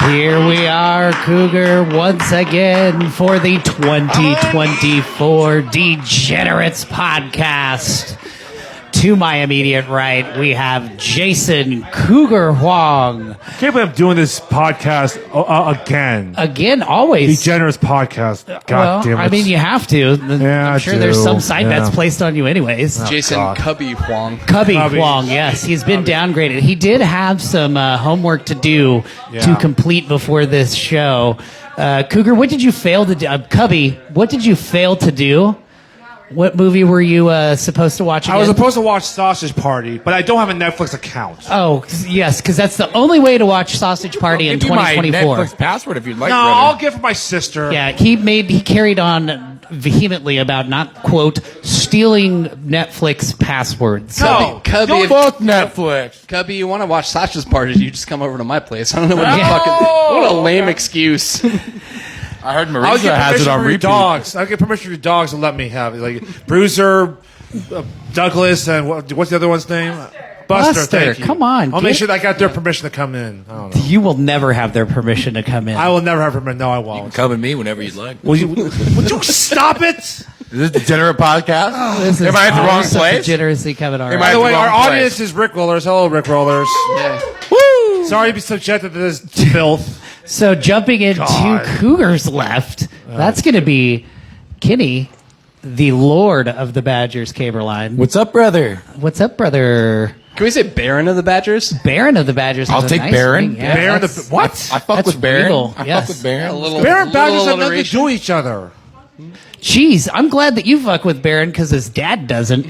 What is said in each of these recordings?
Here we are, Cougar, once again for the 2024 Degenerates podcast. To my immediate right, we have Jason Cougar Huang. I can't believe I'm doing this podcast again. Again, always. Degenerates podcast. God damn it. I mean, you have to. Yeah, I'm sure I do. there's some side bets Yeah. placed on you anyways. Jason God. Cubby Huang. Cubby Huang, yes. He's been downgraded. He did have some homework to do to complete before this show. Cougar, what did you fail to do? Cubby, what did you fail to do? What movie were you supposed to watch again? I was supposed to watch Sausage Party, but I don't have a Netflix account. Oh, yes, because that's the only way to watch Sausage Party in 2024. My Netflix password if you'd like. No, brother. I'll give it for my sister. Yeah, he carried on vehemently about not, quote, stealing Netflix passwords. No, Cubby, Fuck Netflix. Cubby, you want to watch Sasha's party? You just come over to my place. I don't know what a lame excuse. I heard I'll Marisa get has permission it on for your repeat. dogs. I'll get permission for your dogs to let me have it. Like Bruiser, Douglas, and what's the other one's name? Buster. Thank you. Come on, I'll make sure that I got their permission to come in. I don't know. You will never have their permission to come in. I will never have permission. No, I won't. Come at me whenever you'd like. Would you stop it? Is this Degenerate podcast? This is Am I at the wrong some place? degeneracy coming our Am By I- the way, wrong our place. audience is Rick Rollers. Hello, Rick Rollers. Yeah. Woo! Sorry to be subjected to this filth. So jumping into God. Cougars left, that's going to be Kenny, the Lord of the Badgers cable line. What's up, brother? What's up, brother? Can we say Baron of the Badgers? Baron of the Badgers. I'll has a take nice Baron. ring. Yeah, Baron that's- the what? I fuck That's with Baron. regal, I yes. fuck with Baron. A little, Baron Badgers have nothing to alliteration. do with each other. Jeez, I'm glad that you fuck with Baron because his dad doesn't.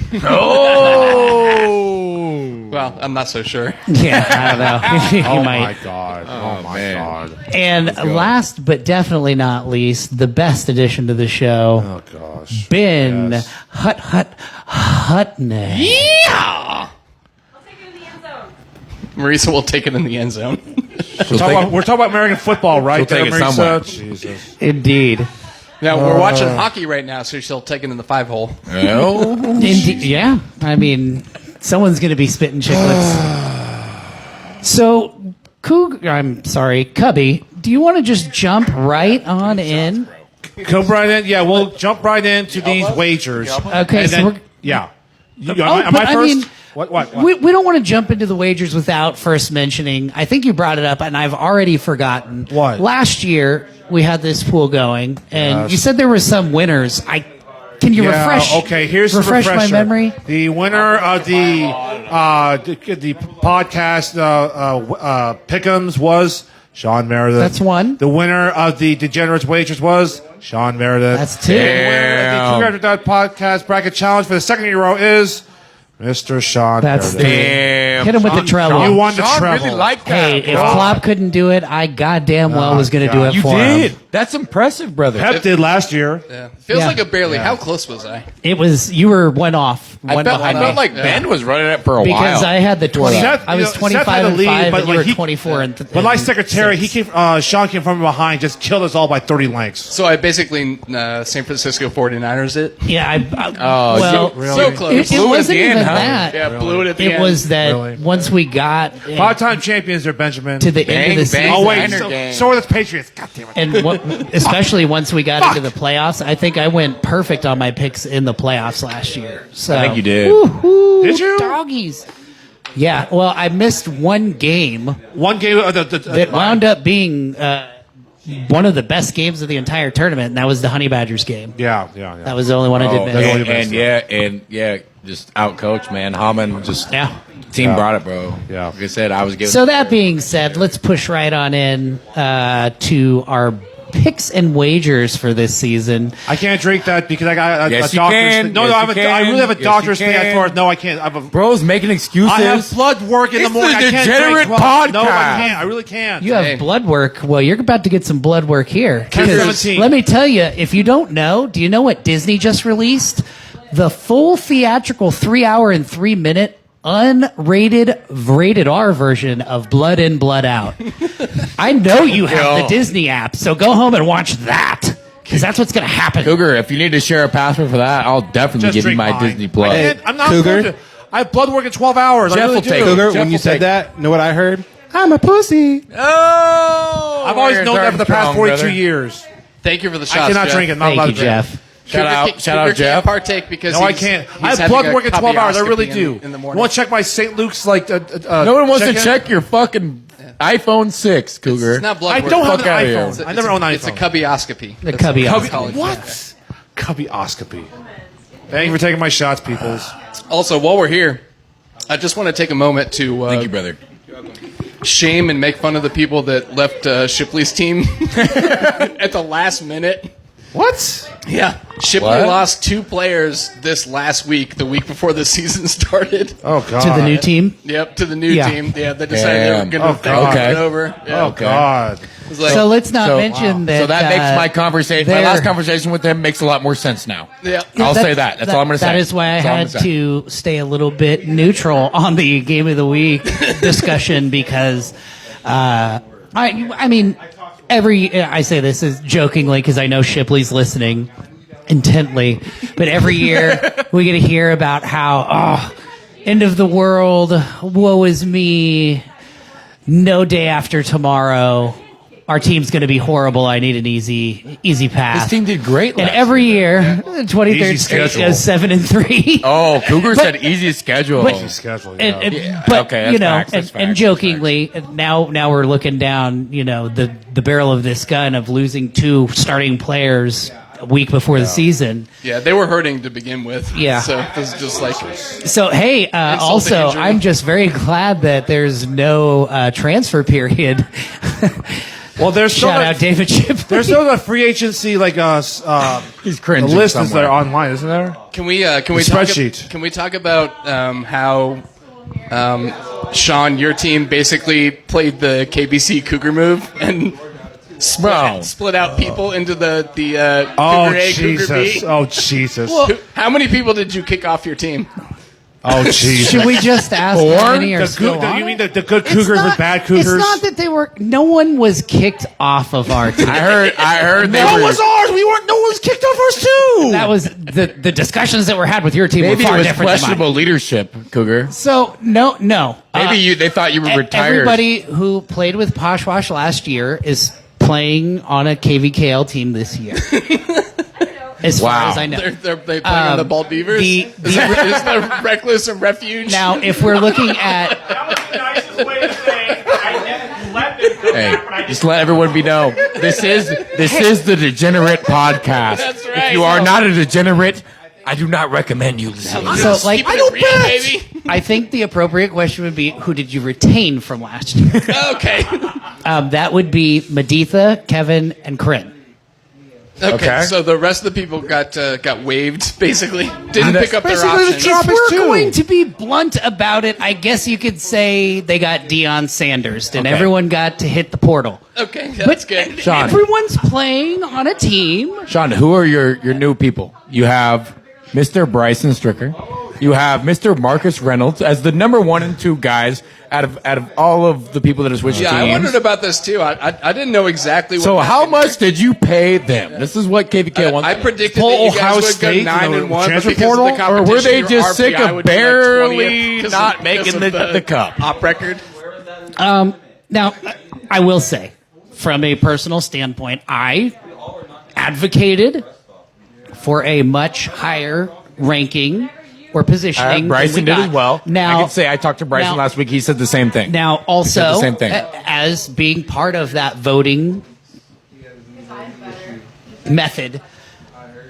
Oh! Well, I'm not so sure. Yeah, I don't know. You Oh might. my god! Oh my man. god! And last but definitely not least, the best addition to the show, Oh gosh! Ben Yes. Hutney. Yeah. Marisa will take it in the end zone. We're talking about American football, right? She'll take it Marisa? somewhere. Jesus. Indeed. Now, we're watching hockey right now, so she'll take it in the 5-hole. Oh. Indeed. Yeah. I mean, someone's going to be spitting chiclets. So, Cubby, do you want to just jump right on in? Come right in. Yeah, we'll jump right into these wagers. Okay, And so then- we're... yeah. Am but I I first? mean, What? We don't want to jump into the wagers without first mentioning, I think you brought it up, and I've already forgotten. What? Last year, we had this pool going, and Yes. you said there were some winners. Can you refresh? Okay, here's the refresh refresher. my memory. The winner of the podcast Pick'ems was Sean Meredith. That's one. The winner of the Degenerates Wagers was Sean Meredith. That's two. The winner of the Cougar Podcast Bracket Challenge for the second year in a row is Mr. Sean That's Meredith. Damn. Hit him with the treble. You won the Sean treble. really liked that. Hey, if bro. Flop couldn't do it, I goddamn well was going to do it You for did. him. That's impressive, brother. Pep did last year. Yeah. Feels Yeah. like a barely. How close was I? It was, you were one off. I One felt behind me. like Ben was running it for a Because while. I had the 20. Seth, I was Seth had 25 the and lead, 5, but and you like were he- 24 and But my and secretary, 6. Sean came from behind, just killed us all by 30 lengths. So I basically San Francisco 49ers it. Yeah, Oh, well, So close. it Blew it at wasn't the end, even huh? that. Yeah, blew it at the end. It was that Really? once we got 5-time champions there, Benjamin. to the end Bang, of the season, bang, Oh wait, Niner so, gang. so are the Patriots. God damn it! and especially once we got into the playoffs, I think I went perfect on my picks in the playoffs last year. So I think you did. Woo-hoo, Did you? doggies? Yeah. Well, I missed one game One game of that wound up being one of the best games of the entire tournament, and that was the Honey Badgers game. Yeah. That was the only one I did Oh, miss. and just out coach, man. Hammond just Yeah. team brought it, bro. Yeah. Like I said, I was giving. So that being said, let's push right on in to our picks and wagers for this season. I can't drink that because I got a Yes, you doctor's can. thing. No, Yes, no, you I really have a can. Yes, doctor's you thing as can. far as no, I can't. Bro's making excuses. I have blood work in It's the morning. the I can't Degenerate drink. Well, no, I podcast. can't. I really can't. You have Hey. blood work. Well, you're about to get some blood work here. 10-17. Let me tell you, if you don't know, do you know what Disney just released? The full theatrical 3-hour and 3-minute unrated rated R version of Blood In, Blood Out. I know you have the Disney app, so go home and watch that. Because that's what's going to happen. Cougar, if you need to share a password for that, I'll definitely Just give you drink my mine. Disney Plus. I'm not Cougar. going to. I have blood work in 12 hours. I Jeff really will do. take Cougar, Jeff when you will said take- that, know what I heard? I'm a pussy. Oh! I've always known that for the past 42 years. Thank you for the shots, I cannot Jeff. drink it. Not Thank allowed you, to drink. Jeff. Shout out, Jeff. Can't partake because No, I can't. I have blood work in 12 hours. I really do. In the You morning. want to check my St. Luke's like? No one wants to check your fucking iPhone 6, Cougar. It's not blood I work. don't have an Fuck outta here. iPhone. I never owned an iPhone. It's a cubbyoscopy. The cubbyoscopy. College. What? Cubbyoscopy. Thank you for taking my shots, peoples. Also, while we're here, I just want to take a moment to Thank you, brother. shame and make fun of the people that left Shipley's team at the last minute. What? Yeah. Shipley What? lost 2 players this last week, the week before the season started. Oh God. To the new team. Yep, to the new Yeah. team. Yeah, they decided they were Damn. going Oh, to God. take it over. Yeah. Oh God. It was like, So let's not mention that. So that makes my conversation, my they're- last conversation with him makes a lot more sense now. yeah. I'll say that. That's all I'm going to say. That is why I That's all I'm had gonna say. to stay a little bit neutral on the game of the week discussion because, I mean, I say this as jokingly because I know Shipley's listening intently, but every year we get to hear about how, end of the world, woe is me, no day after tomorrow. Our team's going to be horrible. I need an easy pass. This team did great And last every year, 23rd Easy Street schedule. goes 7-3. Oh, Cougar But- said easy schedule. but- Schedule. And, Yeah. but okay, that's you know, facts, that's and facts, jokingly, now we're looking down, the barrel of this gun of losing 2 starting players a week before the season. Yeah, they were hurting to begin with. Yeah. So it was just like, So hey, also, injury. I'm just very glad that there's no transfer period. Well, there's still Shout out David Shipley. there's still a free agency like He's the cringing list is somewhere. there online, isn't there? can we talk spreadsheet. Can we talk about how Sean, your team basically played the KBC Cougar move and Bro. split out people into the Oh Cougar A, Cougar Jesus! B? Oh Jesus! How many people did you kick off your team? Oh Jesus! Should we just ask how many are The still good, on you mean it? the good It's Cougars not- with bad Cougars? It's not that they were. No one was kicked off of our team. I heard they No, were. it was ours. We weren't. No one was kicked off ours too. That was the discussions that were had with your team Maybe were it far was different than questionable mine. leadership, Cougar. So no. Maybe they thought you were retired. Everybody who played with Poshwash last year is playing on a KVKL team this year. As far Wow. as I know. They playing on the Bald Beavers. the- is the Reckless and Refuge? Now, if we're looking at That was the nicest way to say I let them come Hey, back, but I just let everyone be know. This is the Degenerate podcast. That's right. If you are not a degenerate, I do not recommend you listen. so like Keeping it real, baby. I think the appropriate question would be who did you retain from last year? Okay. That would be Meditha, Kevin, and Corinne. Okay. So the rest of the people got waived, basically. Didn't pick up their basically the options. drop If is we're two. going to be blunt about it, I guess you could say they got Deion Sanders, and Okay. everyone got to hit the portal. Okay, that's good. Sean. Everyone's playing on a team. Sean, who are your new people? You have Mr. Bryson Stricker. You have Mr. Marcus Reynolds as the number 1 and 2 guys out of all of the people that have switched Yeah, teams. I wondered about this too. I didn't know exactly what So how happened. much did you pay them? This is what KVK wants. I predicted Pull that you Ohio guys would State, go you 9 know, and 1, but transfer because portal? of the Or competition, were they your just sick RPI of would be like barely 20th because not of- making because of the cup? Op record. Now, I will say, from a personal standpoint, I advocated for a much higher ranking or positioning. than Bryson we did got. as well. Now, I can say I talked to Bryson now- last week. He said the same thing. Now, Said also, the same thing. As being part of that voting method,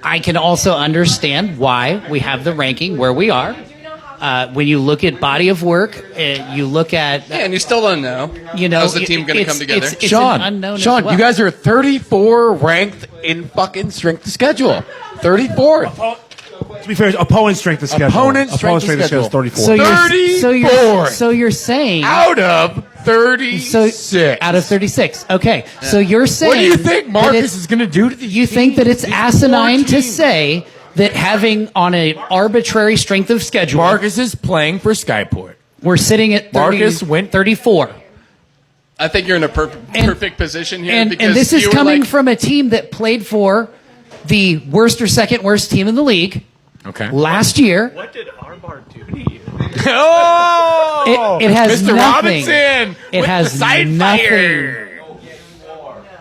I can also understand why we have the ranking where we are. When you look at body of work, you look at, Yeah, and you still don't know. how's the team going to come together? It's Sean, an unknown as Sean, well. you guys are 34 ranked in fucking strength of schedule. 34th. To be fair, opponent strength of schedule. Opponent strength of strength of schedule is schedule. 34. So you're, 34. so you're saying Out of 36. out of 36. Okay, so you're saying What do you think that Marcus it's- is going to do to these You think that it's these asinine poor to teams? say that having on an arbitrary strength of schedule, Marcus is playing for Skyport. we're sitting at 30, Marcus went 34. I think you're in a perfect position here. And because this is you were coming like, from a team that played for the worst or second worst team in the league Okay. last year. What did Armbar do to you? Oh! It has Mr. nothing. Robinson It with has the side nothing. fire.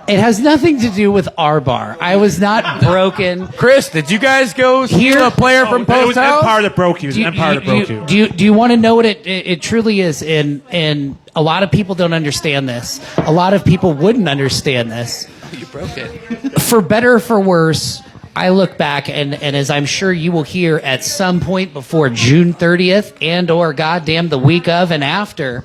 It has nothing to do with our bar. I was not broken. Chris, did you guys go hear a player from It was Post House? Empire that broke you. It was Empire that broke you. Do you want to know what it truly is? And a lot of people don't understand this. A lot of people wouldn't understand this. You broke it. For better or for worse, I look back, and as I'm sure you will hear at some point before June 30th and or goddamn the week of and after,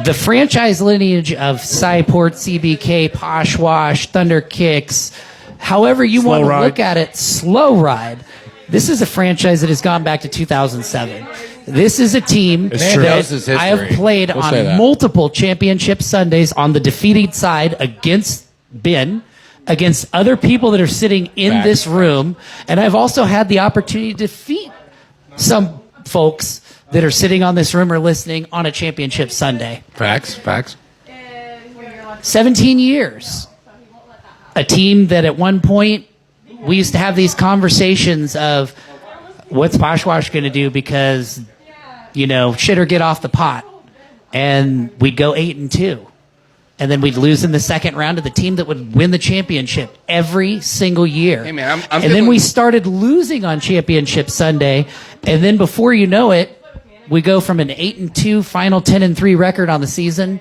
the franchise lineage of Cyport, CBK, Poshwash, Thunder Kicks, however you want to look at it, Slow Ride. This is a franchise that has gone back to 2007. This is a team that I have played on multiple championship Sundays on the defeated side against Ben, against other people that are sitting in this room, and I've also had the opportunity to defeat some folks that are sitting on this room or listening on a championship Sunday. Facts. 17 years. A team that at one point, we used to have these conversations of, what's Poshwash going to do because, shit or get off the pot. And we'd go 8-2. And then we'd lose in the second round to the team that would win the championship every single year. Hey, man, and then we started losing on championship Sunday. And then before you know it, we go from an 8-2 final 10-3 record on the season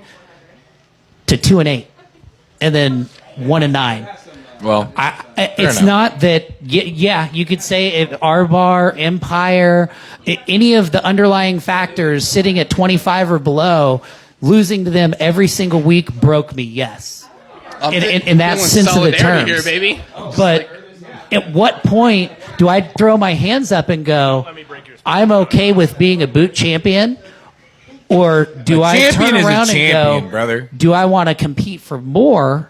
to 2-8, and then 1-9. Well, it's not that. Yeah, you could say our bar, Empire, any of the underlying factors sitting at 25 or below, losing to them every single week broke me. Yes, in that sense of the terms, here, baby. But at what point do I throw my hands up and go, I'm okay with being a boot champion? Or do I turn around and go, brother. Do I want to compete for more?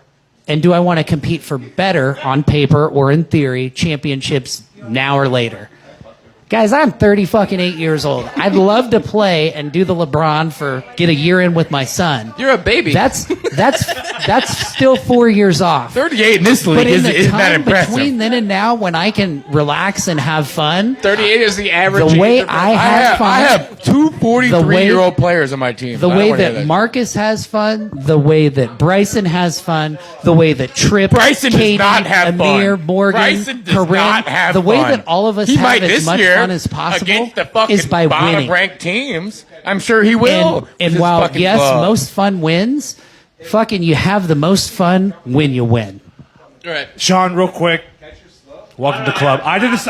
And do I want to compete for better on paper or in theory championships now or later? Guys, I'm 38 years old. I'd love to play and do the LeBron get a year in with my son. You're a baby. That's still 4 years off. 38 in this league But in the isn't that time impressive. between then and now, when I can relax and have fun, 38 is the average. the way age of I have fun, I have two 43-year-old players on my team. the way that Marcus has fun, the way that Bryson has fun, the way that Tripp, Bryson Katie, does not have Amir, fun. Morgan, Bryson does Corinne, not have the way fun. that all of us He have might as this much year fun as possible against the fucking is by winning. bottom-ranked teams. I'm sure he will. And with while, his fucking yes, club. most fun wins, fucking you have the most fun when you win. All right. Sean, real quick. Welcome to the club. I did this.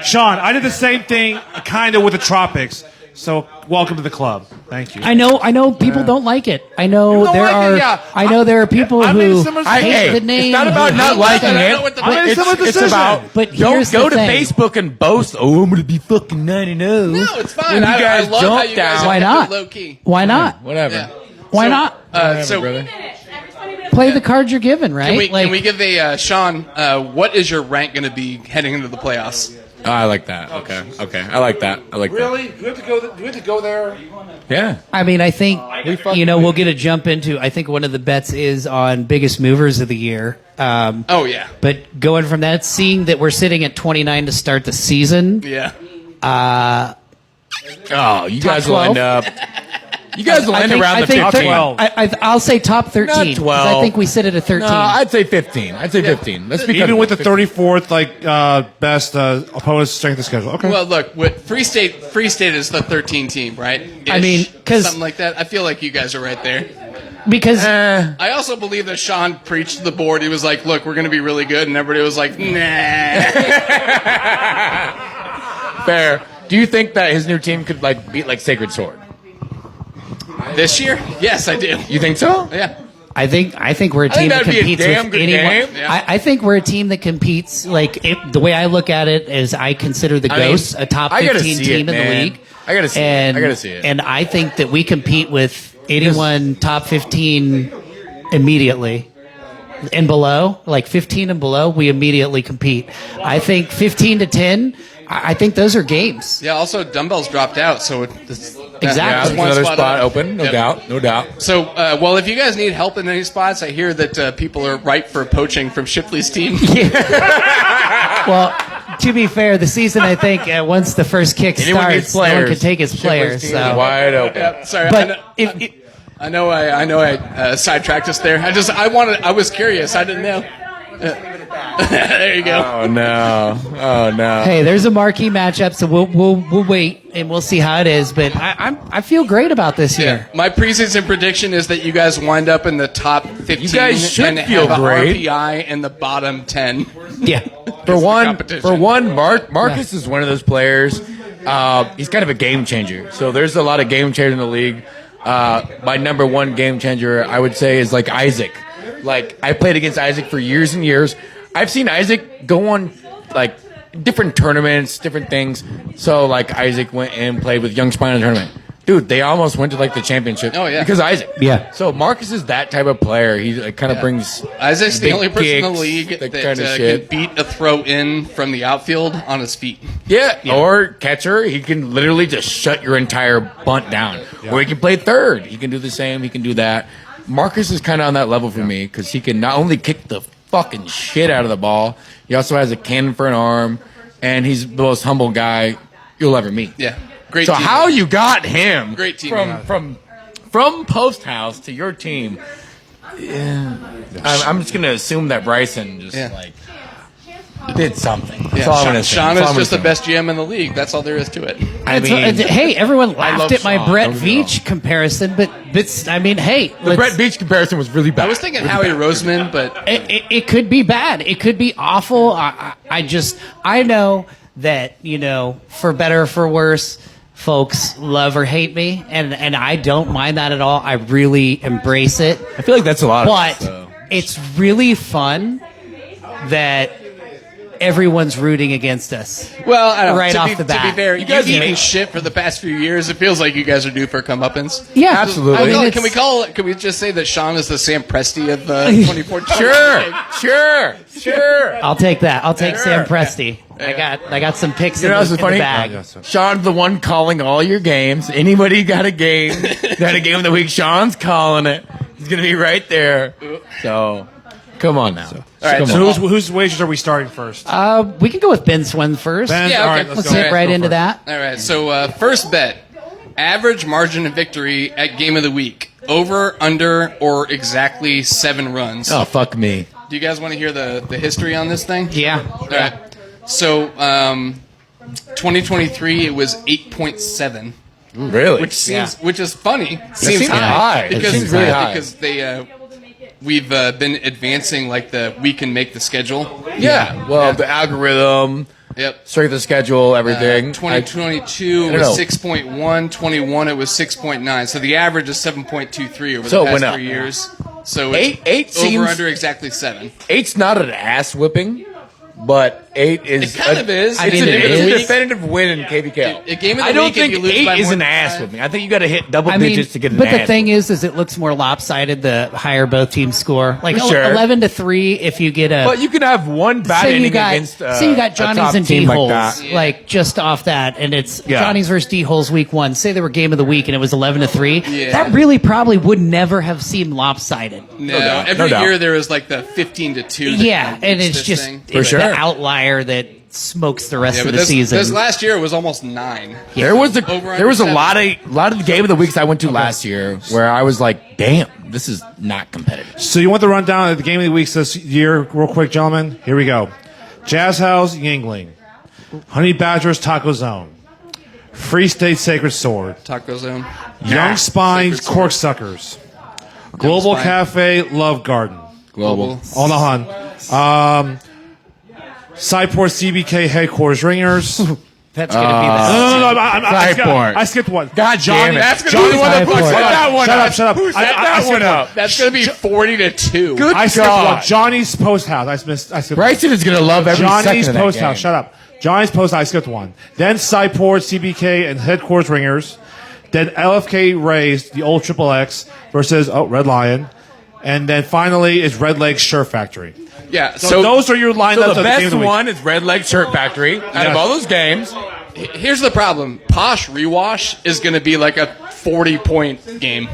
Sean, I did the same thing, kind of with the tropics. So, welcome to the club. Thank you. I know people don't like it. I know don't there like are it, yeah. I know there are people I made who some hate mistakes. the name. It's not about who not hate liking the- I it. know what the- I made some It's decision. about But don't here's go the to thing. Facebook and boast. Oh, I'm going to be fucking 9-0. No, it's fine. When you I guys love how jump you guys down. have Why kept not? it low key. Why not? Whatever. Yeah. Why not? So brother. Play the cards you're given, right? can we give a Sean? What is your rank going to be heading into the playoffs? Oh, I like that. Okay. I like that. Really? Do we have to go there? Yeah. I mean, I think we'll get a jump into. I think one of the bets is on biggest movers of the year. Oh yeah, But going from that, seeing that we're sitting at 29 to start the season, yeah. Oh, you Top guys will 12? end up. You guys will end around the 15. 12. I'll say top 13. Not 'cause 12. I think we sit at a 13. No, I'd say 15. Let's be Even with the 15. 34th best opponent's strength of schedule. Okay. Well, look, Free State is the 13 team, right? I mean, Ish, 'cause- something like that. I feel like you guys are right there. because I also believe that Sean preached to the board. He was like, "Look, we're going to be really good," and everybody was like, "Nah." Fair. Do you think that his new team could beat Sacred Sword? This year, yes, I do. You think so? Yeah. I think we're a I think team that that'd be a competes damn with good anyone. game. Yeah. I think we're a team that competes. The way I look at it is, I consider the I mean, Ghosts a top I gotta 15 see team it, in the man. league. I gotta see it. I gotta see it. And I think that we compete with anyone top 15 immediately. And below, 15 and below, we immediately compete. I think 15 to 10, I think those are games. Yeah. Also, dumbbells dropped out, so Exactly. Yeah, that's there's one another spot up. open. No Yep. doubt. So, well, if you guys need help in any spots, I hear that people are ripe for poaching from Shipley's team. Well, to be fair, the season, I think, once the first kick Anyone needs starts, no one players. can take his Shipley's players. team is So. wide open. Yeah, sorry. I know- But I know I sidetracked us there. I was curious. I didn't know. There you go. Oh no. Hey, there's a marquee matchup, so we'll wait and we'll see how it is. But I feel great about this year. My preseason prediction is that you guys wind up in the top 15. You guys should and feel have great. a RPI in the bottom 10. Yeah. For competition. one, Marcus is one of those players. He's kind of a game changer. So there's a lot of game changers in the league. My number one game changer, I would say, is like Isaac. Like, I played against Isaac for years and years. I've seen Isaac go on like different tournaments, different things. So like Isaac went and played with Young Spine in a tournament. Dude, they almost went to like the championship. Oh, yeah. Because Isaac. Yeah. So Marcus is that type of player. He like, kind of brings. Isaac's the big only person in the kicks, league that that kind of can shit. beat a throw in from the outfield on his feet. Yeah, or catcher. He can literally just shut your entire bunt down. Or he can play third. He can do the same. He can do that. Marcus is kind of on that level for me because he can not only kick the fucking shit out of the ball, he also has a cannon for an arm, and he's the most humble guy you'll ever meet. Yeah. Great So team. how you got him Great team. from Post House to your team? Yeah, I'm just gonna assume that Bryson just like did something. That's all I'm gonna say. Sean That's all is I'm just the gonna best GM in the league. That's all there is to it. I mean, Hey, everyone I love laughed at my Sean, Brett don't get me Veach comparison, but I mean, hey, the Brett Beach comparison was really bad. I was thinking Howie Roseman, but it could be bad. It could be awful. I know that, for better or for worse, folks love or hate me, and I don't mind that at all. I really embrace it. I feel like that's a lot of us, But though. it's really fun that everyone's rooting against us. well, I don't know. Right to off be, the To bat. be fair, You guys you've eaten make- shit for the past few years. It feels like you guys are due for comeuppance. Yeah, Absolutely. I mean, Can we just say that Sean is the Sam Presti of 2014? Sure. I'll take that. I'll take Sure. Sam Presti. I got some picks You know in, what's the, in funny? the bag. Sean's the one calling all your games. Anybody got a game of the week, Sean's calling it. He's going to be right there. So, come on now. All right, Come So on. whose wagers are we starting first? We can go with Ben Swin first. Ben? Yeah, All okay. right, Let's go. hit right Go into first. that. All right, so first bet. Average margin of victory at game of the week. Over, under, or exactly 7 runs. Oh, fuck me. Do you guys want to hear the history on this thing? Yeah. All right. So, 2023, it was 8.7, Really? which is funny. seems high. Because It seems really high. because we've been advancing like we can make the schedule. Yeah. Well, the algorithm, Yep. strength of schedule, everything. 2022 I was know. 6.1, 21 it was 6.9. So the average is 7.23 over So the it went past up. 3 years. So it's Eight over seems- under exactly 7. 8's not an ass whipping, but 8 is. It kind of is. I mean, It's it a is. definitive win in KVK. A game of the I don't week, if think you lose 8 by is more an than ass 5. whipping. I think you got to hit double I mean, digits to get an but ass. the thing is it looks more lopsided the higher both teams score. Like For sure. 11-3 if you get a. But you can have one bad say you inning got against say you got a Johnny's top and D team like holes that. like just off that, and it's Yeah. Johnny's versus D holes week 1. Say they were game of the week and it was 11-3. Yeah. That really probably would never have seemed lopsided. No, doubt. every No doubt. year there was like the 15-2. that Yeah, kind of and beats it's this just thing. it's sure. the outlier that smokes the rest Yeah, of but the this, season. this last year was almost 9. There was Over there was a under lot of the game of the weeks I went to last year where I was like, damn, this is not competitive. So you want the rundown of the game of the weeks this year, real quick, gentlemen? Here we go. Jazz House, Yingling. Honey Badgers, Taco Zone. Free State, Sacred Sword. Taco Zone. Young Spines, Sacred Sword. Corksuckers. Global Spine. Cafe, Love Garden. Global. On the Hun. Sideport, CBK, Headquarters, Ringers. That's going to be that. No, Sideport. I skipped one. God damn it. That's gonna Johnny, be one of the- Shut Who set that one up? Shut up. Who set I that skipped one up? That's going to be 40-2. Good I skipped God. one. Johnny's Post House. I skipped Bryson is going to love every second Johnny's of that Post game. House. Shut up. Johnny's Post House. I skipped one. Then Sideport, CBK, and Headquarters Ringers. Then LFK Rays, the old Triple X versus Red Lion. And then finally is Red Leg Shirt Factory. Yeah, So those are your lineups So of the the game best of the week. one is Red Leg Shirt Factory out Yes. of all those games. here's the problem. Posh Rewash is going to be like a 40-point game.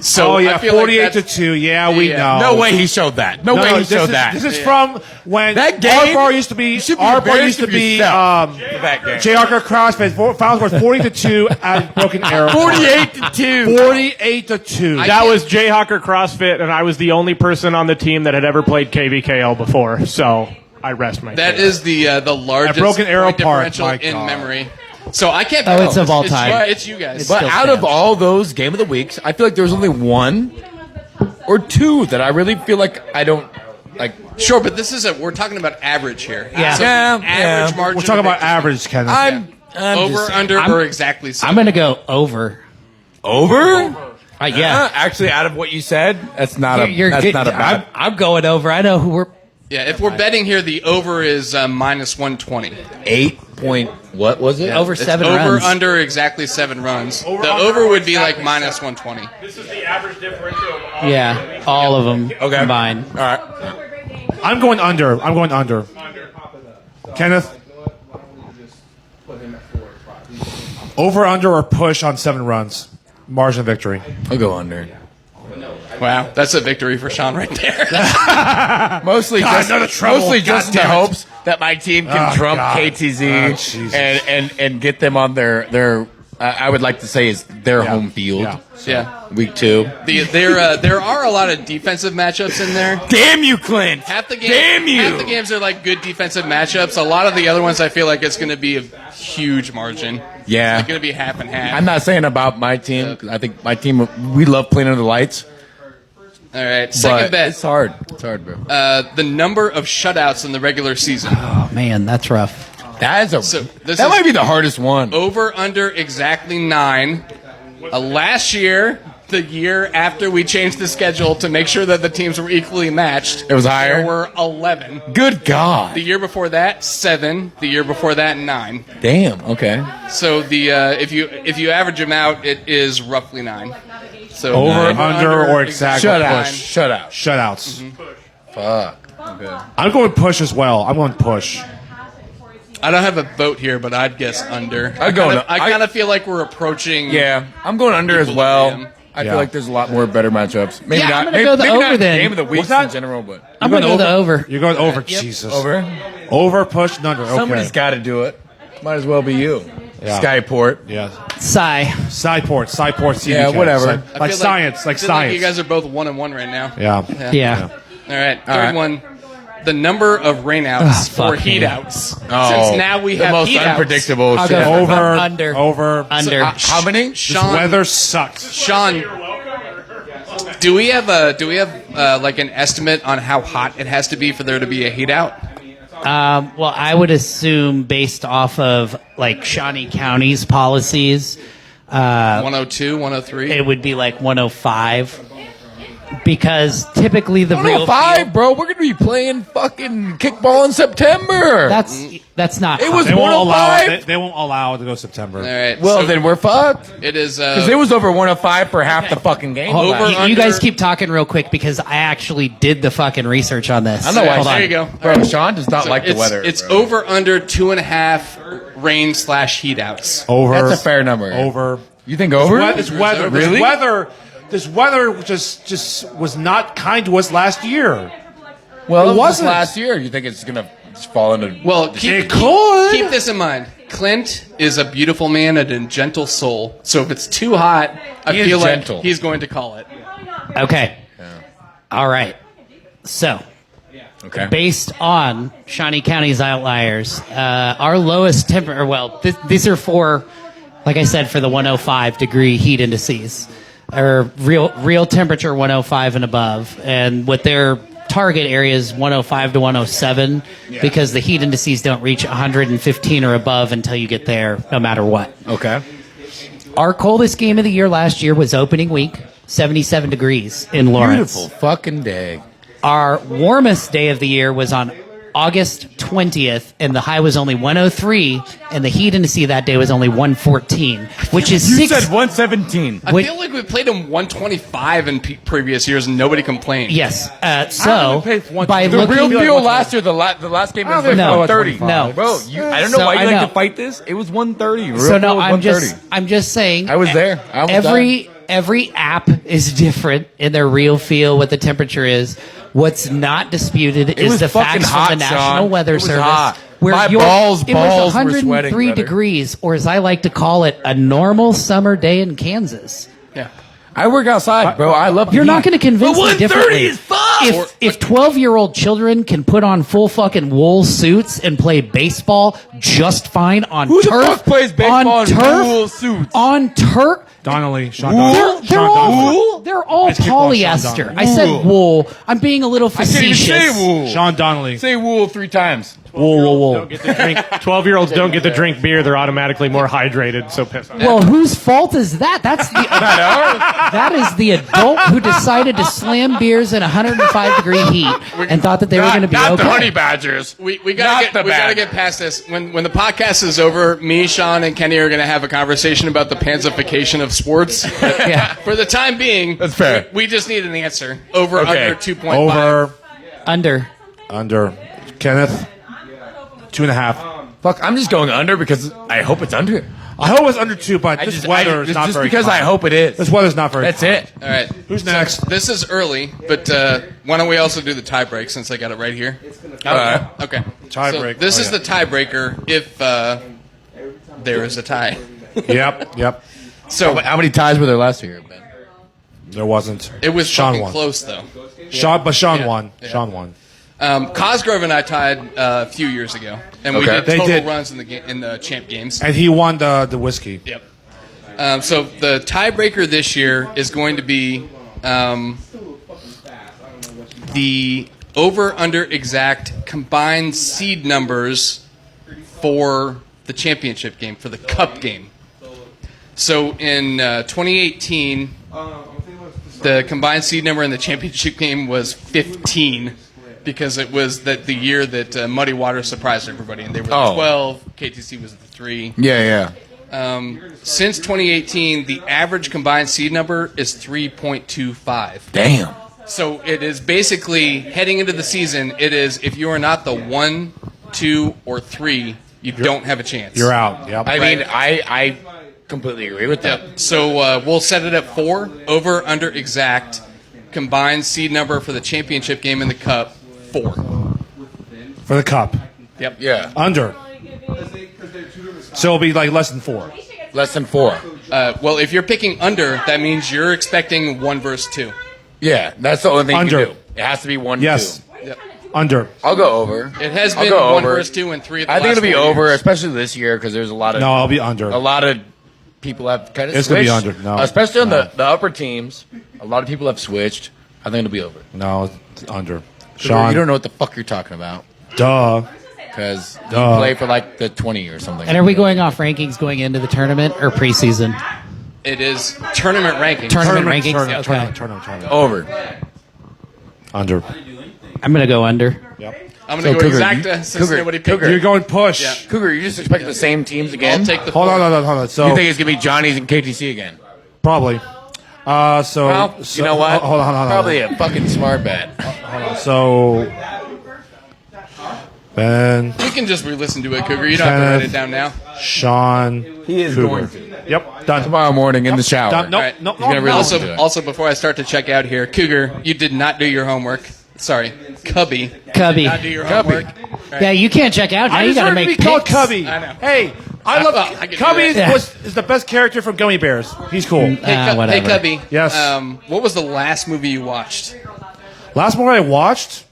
So Oh yeah, I feel like 48 to that's- 2. Yeah, we Yeah. know. No way he showed that. No way he this showed is, that. This is from when That game, our bar used to be. you should be Our bar embarrassed used to of be. yourself for that game. J. Archer CrossFit finals were 40 to 2 at Broken Arrow. 48 to 2. 48 to 2. That was Jayhawker CrossFit, and I was the only person on the team that had ever played KVKL before, so I rest my That case. is the largest Broken Arrow point Park, differential my in God. memory. So I can't. Oh, it's of all time. It's you guys. But still out of stands. all those game of the weeks, I feel like there was only one or two that I really feel like I don't like. Sure, but we're talking about average here. Yeah. So Yeah, average yeah. margin. We're talking of about victory. average, Kenneth. I'm Over, just- under, or exactly. So. I'm going to go over. over. Yeah. Actually, out of what you said, that's not a. You're that's good. not a bad. I'm going over. I know who we're. Yeah, if we're betting here, the over is minus 120. 8 point. What was it? Over It's 7 over, runs. under, exactly 7 runs. Over, The under, over or would be like exactly minus 7. 120. This is the average differential of all Yeah, all of them Okay. combined. All right. I'm going under. I'm going under. Kenneth? Over, under, or push on 7 runs. Margin of victory. I'll go under. Wow, that's a victory for Sean right there. Mostly just, another trouble. mostly just in the God damn it. hopes that my team can Oh, trump God. KTZ Oh, Jesus. and get them on their I would like to say is their home field. Yeah. yeah. Week 2. There are a lot of defensive matchups in there. Damn you, Clint! Half the games are like good defensive matchups. A lot of the other ones, I feel like it's going to be a huge margin. Yeah. It's going to be half and half. I'm not saying about my team. 'Cause I think my team, we love playing under the lights. All right, second But bet. it's hard. It's hard, bro. The number of shutouts in the regular season. Oh man, that's rough. That is a. So this that is- might be the hardest one. Over under exactly 9. Last year, the year after we changed the schedule to make sure that the teams were equally matched, It was higher? There were 11. Good God. The year before that, 7. The year before that, 9. Damn. Okay. So the if you average them out, it is roughly 9. So Over, under, or exact Shut out. push. Shut out. Shutouts. Fuck. Okay. I'm going push as well. I'm going push. I don't have a vote here, but I'd guess under. I'd go I I- kind of feel like we're approaching. Yeah, I'm going under as Equal well. to them. I Yeah. feel like there's a lot more better matchups. Maybe Yeah, not. I'm gonna maybe, go the maybe over not then. game of the week What's that? in general, but I'm going to go the over. You're going over. Jesus. over. Over, push, and under. Okay. Somebody's got to do it. Might as well be you. Yeah. Skyport. Yeah. Sigh. Sideport, CBK. Yeah, whatever. Side- I like feel science, like I feel science. you guys are both 1-1 right now. yeah. Yeah. All right. Third right. one. The number of rainouts Ah, or fuck me. heatouts. Oh, Since now we the have most heatouts. unpredictable I'll shit. go Over. Under. Over. Under. How many? This Sean, weather sucked. Sean, do we have like an estimate on how hot it has to be for there to be a heatout? Well, I would assume based off of like Shawnee County's policies, 102, 103? it would be like 105. Because typically the real 105, field, bro. We're going to be playing fucking kickball in September. that's not. It was They won't allow 105. it. They won't allow it to go September. All right. Well, so then we're fucked. it is. Because it was over 105 for half the fucking game. Hold over- on. You guys under- keep talking real quick because I actually did the fucking research on this. I know why. Hold on. There you go. Bro, Sean does not So like the weather. It's bro. over under 2.5 rain/heatouts. Over. That's a fair number. Over. You think over? This weather. Really? This weather just was not kind to us last year. Well, It it wasn't wasn't. last year. You think it's gonna just fall into? Well, It keep could. this in mind. Clint is a beautiful man and a gentle soul. So if it's too hot, I He is feel like gentle. he's going to call it. Okay. All right. So, Okay. based on Shawnee County's outliers, our lowest temperature, well, these are for, like I said, for the 105 degree heat indices, or real temperature 105 and above. And what their target area is 105 to 107 because the heat indices don't reach 115 or above until you get there, no matter what. Okay. Our coldest game of the year last year was opening week, 77 degrees in Lawrence. Beautiful fucking day. Our warmest day of the year was on August 20th, and the high was only 103, and the heat indice that day was only 114, which is You six. said 117. I Wait. feel like we played him 125 in previous years and nobody complained. Yes. I So don't think we paid by The The real looking, deal last year, the last game was like No. 130. No. Bro, I don't know So why you I like know. to fight this. It was 130. Real so deal no, was I'm 130. just saying. I was there. I was every every app is different in their real feel, what the temperature is. What's not disputed is was the fucking facts hot, from the National Sean. Weather It was Service. hot. Where My it balls was were 103 sweating, brother. degrees, or as I like to call it, a normal summer day in Kansas. Yeah. I work outside, bro. I love the You're heat. not going to convince But me 130 differently. is fuck! If 12-year-old children can put on full fucking wool suits and play baseball just fine on Who the turf, fuck plays baseball on in turf, wool suits? on turf. Donnelly, Sean Wool? Donnelly. They're Sean all Donnelly. they're all Ice kickball, Sean polyester. Donnelly. I said wool. I'm being a little I can't even facetious. say wool. Sean Donnelly. Say wool 3 times. Wool. Don't get to drink. 12-year-olds don't get to drink beer. They're automatically more hydrated. So piss off. Well, whose fault is that? That's the that is the adult who decided to slam beers in 105-degree heat and thought that they were going to be not okay. the honey badgers. We Not gotta the get bad. past this. When the podcast is over, me, Sean, and Kenny are gonna have a conversation about the pansification of sports. Yeah. For the time being, That's fair. We just need an answer. Over Okay. under 2.5. Over. Under. Kenneth. 2.5. Fuck, I'm just going under because I hope it's under. I hope it's under 2, but this weather is just not very because I kind. hope it is. This weather's not very That's kind. it. All right. Who's next? This is early, but why don't we also do the tie break since I got it right here? All right. Okay. Tie So break. this Oh, is yeah. the tiebreaker if there is a tie. Yep. So How many ties were there last year, Ben? There wasn't. it was Sean fucking won. close though. Sean Yeah. won. Yeah. Sean won. Cosgrove and I tied a few years ago, and we Okay. did They total did. runs in the champ games. And he won the whiskey. Yep. So the tiebreaker this year is going to be the over/under exact combined seed numbers for the championship game, for the cup game. So in 2018, the combined seed number in the championship game was 15 because it was the year that Muddy Waters surprised everybody, and they were the Oh. 12. KTC was the 3. Yeah. Since 2018, the average combined seed number is 3.25. Damn. So it is basically heading into the season. It is if you are not the 1, 2, or 3, you don't have a chance. You're out. Yep. I mean, I completely agree with that. Yep. So we'll set it at 4 over under exact combined seed number for the championship game in the cup. 4. For the cup. Yep. Yeah. Under. So it'll be like less than 4. Less than 4. Well, if you're picking under, that means you're expecting 1 versus 2. Yeah, that's the only thing Under. you can do. It has to be 1, Yes. 2. Yep. Under. I'll go over. It has I'll been go 1 over. versus 2 and 3 of the I think last it'll be 4 over, years. especially this year because there's a lot of No, I'll be under. a lot of people have kind of It's switched. gonna be under. No. Especially on No. the upper teams. A lot of people have switched. I think it'll be over. No, it's under. You Sean. don't know what the fuck you're talking about Duh. because you Duh. play for like the 20 or something. And are we going off rankings going into the tournament or preseason? It is tournament rankings. Tournament rankings? Tournament. Okay. Tournament. Over. Under. I'm going to go under. Yep. I'm going to go Cougar, exacta since Cougar, nobody picked. Cougar. You're going push. Yeah. Cougar, you just expect the same teams again? I'll take the Hold 4. on. So You think it's going to be Johnny's and KTC again? probably. So Well, you know what? Hold on. Probably a fucking smart bet. So Ben, You can just re-listen to it, Cougar. You don't have to write it down now. Sean, He is Cougar. going to. Yep, done. Tomorrow morning in the shower. Done. Nope. All right. Nope. He's gonna nope, really nope. listen to it. Also, before I start to check out here, Cougar, you did not do your homework. Sorry, Cubby. Cubby. Did not do your Cubby. homework. Yeah, you can't check out. Now I you got to deserve to make be picks. called Cubby. I know. Hey, I love Well, I can do Cubby. that. Is the best character from Gummy Bears. He's cool. Hey, Whatever. hey, Cubby. Yes. What was the last movie you watched? Last one I watched,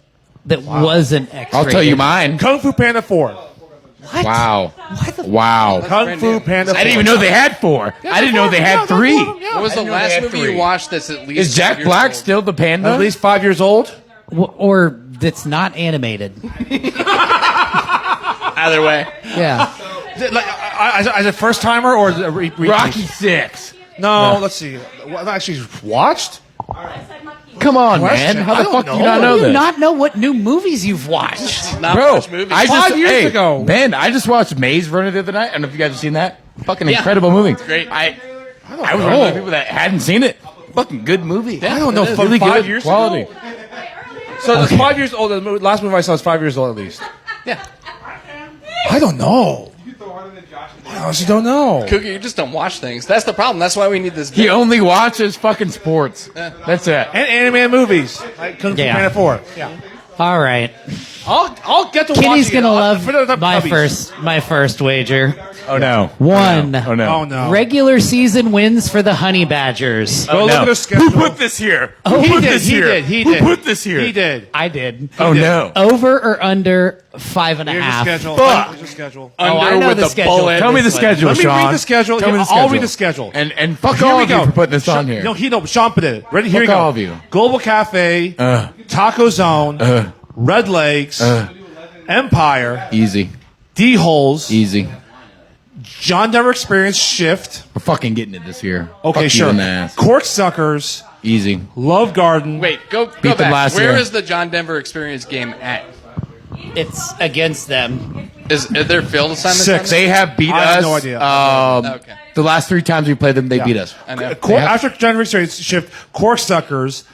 That wasn't X-rated. I'll tell you mine. Kung Fu Panda 4. What? Wow. Wow. Kung brand Fu new. Panda 4. I didn't even know they had 4. I didn't know they had 3. What was the I know they last had movie 3. you watched that's at least Is Jack 5 years Black old? still the panda? At least 5 years old. Or that's not animated. Either way. Yeah. As a first timer or a Rocky 6. No, let's see. What I actually watched? Come on, Question. man. How I the don't fuck do you know. not How know do you this? not know what new movies you've watched? Not Bro, much movie. I just 5 years ago. Ben, I just watched Maze Runner the other night. I don't know if you guys have seen that. Fucking Yeah. incredible movie. Great. I was one of the people that hadn't seen it. Fucking good movie. I don't know. it is. Really Really five good years quality. ago. So it's 5 years old. The last movie I saw was 5 years old at least. Yeah. I don't know. I honestly don't know. Cougar, you just don't watch things. That's the problem. That's why we need this. He only watches fucking sports. That's it. And animated movies. Like Kung Fu Yeah. Panda 4. Yeah. All right. I'll get to Kenny's watching it. gonna I'll- love for the my puppies. first wager. Oh no. One. Oh no. Oh, no. Regular season wins for the Honey Badgers. Go look at the schedule. Who put this here? Oh, Who he put did, this He here? did. He Who did. put this here? He did. I did. Oh did. no. Over or under 5.5? Here's the schedule. Fuck. Here's the schedule. Oh, I Under know with the the schedule. bullet. Tell me the This one. schedule, Let me Sean. read the schedule. Tell me Yeah, the I'll schedule. read the schedule. And fuck Here all we of you go. for putting this on here. No, Sean put it. Ready? Here we Fuck go. all of you. Global Cafe, Taco Zone, Red Lakes, Empire, Easy. D-Holes, Easy. John Denver Experience Shift. We're fucking getting it this year. Okay, Fuck sure. You in the ass. Corksuckers, Easy. Love Garden. Wait, go Beat them back. last Where year. is the John Denver Experience game at? It's against them. Is there field assignments? Six. on They have beat I us. have no idea. Okay. The last 3 times we played them, they beat us. I know. After John Denver Experience Shift, Corksuckers,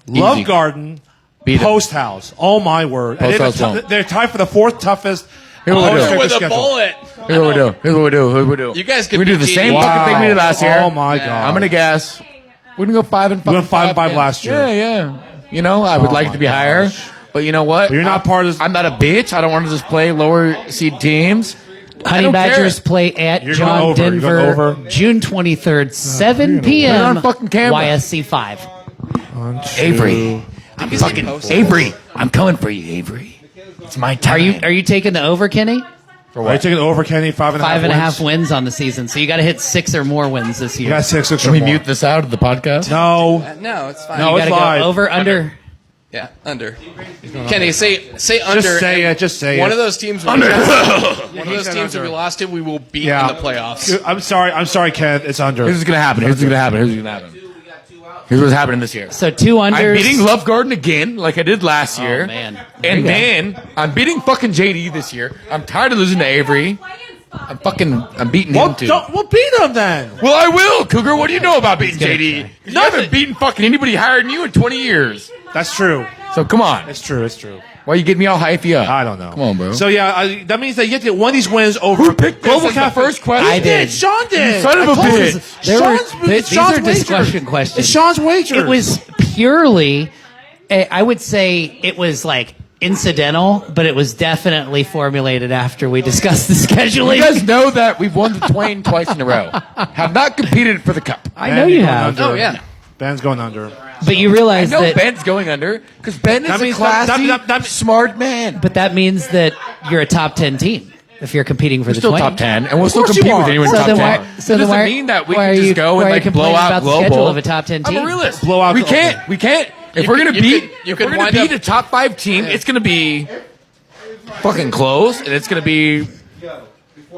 Love Easy. Garden, Beat 'em. Post House. Oh my word! And Post House won't. they're tied for the 4th toughest. Here we go. strength of With a schedule. bullet. Here's what we do. Here's what we do. Here's what we do. You guys could we do beat the same GD. fucking thing we did last year. Oh my god! I'm gonna guess. We're gonna go 5 and 5. We went 5 and 5 man. last year. Yeah, yeah. You know, I would Oh like my to be higher, gosh. but you know what? But you're not part of this- I'm not a bitch. I don't want to just play lower seed teams. Honey don't Badgers care. play at You're John going over. You're Denver, going over. June 23rd, 7 Put it p.m. on fucking camera. YSC 5. Avery, I'm fucking Avery. I'm coming for you, Avery. It's my time. Are you taking the over, Kenny? Are you taking over, Kenny? 5.5 5.5 wins on the season, so you got to hit 6 or more wins this You year. got 6 or Can we more. mute this out of the podcast? No. No, it's fine. No, You it's got to live. go over, under. Yeah, under. Kenny, say under. Just say and it. Just say One it. of those teams. One of those teams that we lost to, we will beat Yeah. in the playoffs. I'm sorry, Ken. It's under. Here's what's gonna happen. Here's what's gonna happen. Here's what's gonna happen. Here's what's happening this year. So 2 unders. I'm beating Love Garden again, like I did last year. man. And then I'm beating fucking JD this year. I'm tired of losing to Avery. I'm beating him too. We'll beat them then. Well, I will, Cougar. What do you know about beating JD? You haven't beaten fucking anybody higher than you in 20 years. That's true. So come on. It's true. It's true. Why you getting me all hypey up? I don't know. Come on, bro. So yeah, that means that you get to get one of these wins over. Who picked this Global as the Cafe. first question? I did. Sean did. You son of a I told you. bitch. There were- Sean's- th- it's these Sean's are discussion wager. questions. It's Sean's wager. It was purely, I would say it was like incidental, but it was definitely formulated after we discussed the scheduling. You guys know that we've won the Twain twice in a row. Have not competed for the cup. I know you have. Oh yeah. Ben's going under. But you I realize know that, Ben's going under because Ben is That a means- classy, that- smart man. but that means that you're a top 10 team if you're competing for We're the still 20. top 10, and we'll still course you compete with are. anyone So top then 10. why- so it then doesn't why- mean that we why can are just you- go why and are you like blow complaining out about the global. schedule of a top 10 I'm team? a realist. Blow out we the- can't. We can't. If You we're could- gonna you beat, could- you if could we're gonna wind beat up- a top 5 team, it's gonna be fucking close, and it's gonna be